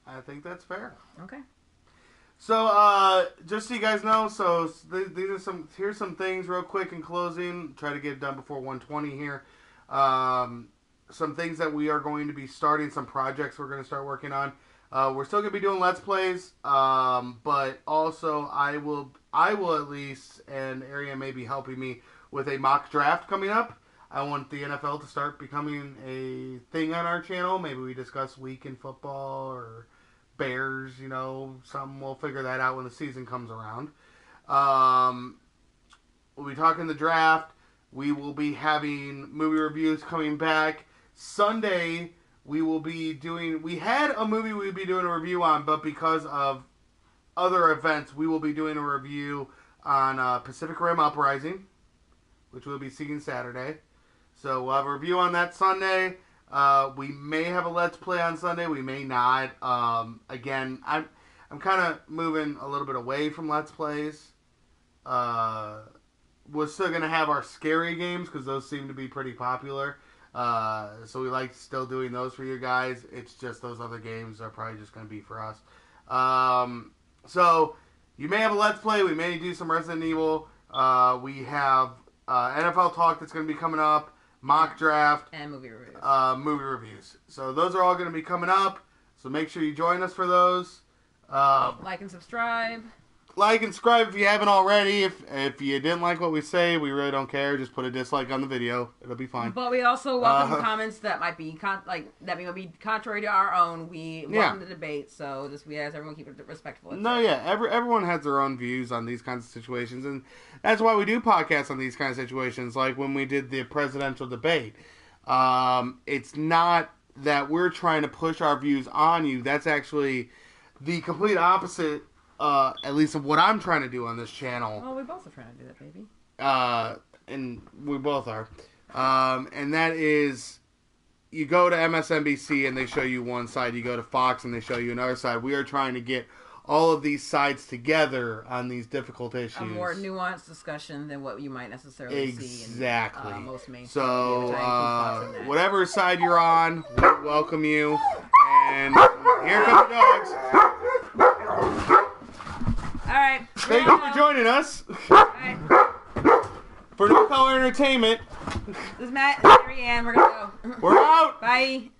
I think that's fair. Okay. So, just so you guys know, so these are here's some things real quick in closing. Try to get it done before 1:20 here. Some things that we are going to be starting, some projects we're going to start working on. We're still going to be doing Let's Plays, but also I will at least, and Ariane may be helping me with a mock draft coming up. I want the NFL to start becoming a thing on our channel. Maybe we discuss week in football or Bears, something. We'll figure that out when the season comes around. We'll be talking the draft. We will be having movie reviews coming back. Sunday, we had a movie we'd be doing a review on, but because of other events, we will be doing a review on Pacific Rim Uprising, which we'll be seeing Saturday. So we'll have a review on that Sunday. We may have a Let's Play on Sunday. We may not. Again, I'm kind of moving a little bit away from Let's Plays. We're still going to have our scary games because those seem to be pretty popular. So we like still doing those for you guys. It's just those other games are probably just going to be for us. So you may have a Let's Play. We may do some Resident Evil. We have NFL Talk that's going to be coming up. Mock draft. And movie reviews. Movie reviews. So those are all going to be coming up. So make sure you join us for those. Like and subscribe. Like and subscribe if you haven't already. If you didn't like what we say, we really don't care. Just put a dislike on the video. It'll be fine. But we also welcome comments that might be contrary to our own. We welcome the debate. So we ask everyone keep it respectful. Everyone has their own views on these kinds of situations, and that's why we do podcasts on these kinds of situations. Like when we did the presidential debate, it's not that we're trying to push our views on you. That's actually the complete opposite. At least of what I'm trying to do on this channel. Well, we both are trying to do that, baby. And we both are. And that is, you go to MSNBC and they show you one side. You go to Fox and they show you another side. We are trying to get all of these sides together on these difficult issues. A more nuanced discussion than what you might necessarily see in most mainstream. So, whatever side you're on, we welcome you. And here come the dogs. Alright. Thank you for joining us. Alright. For No Color Entertainment. This is Matt and Mary Ann. We're going to go. We're out. Bye.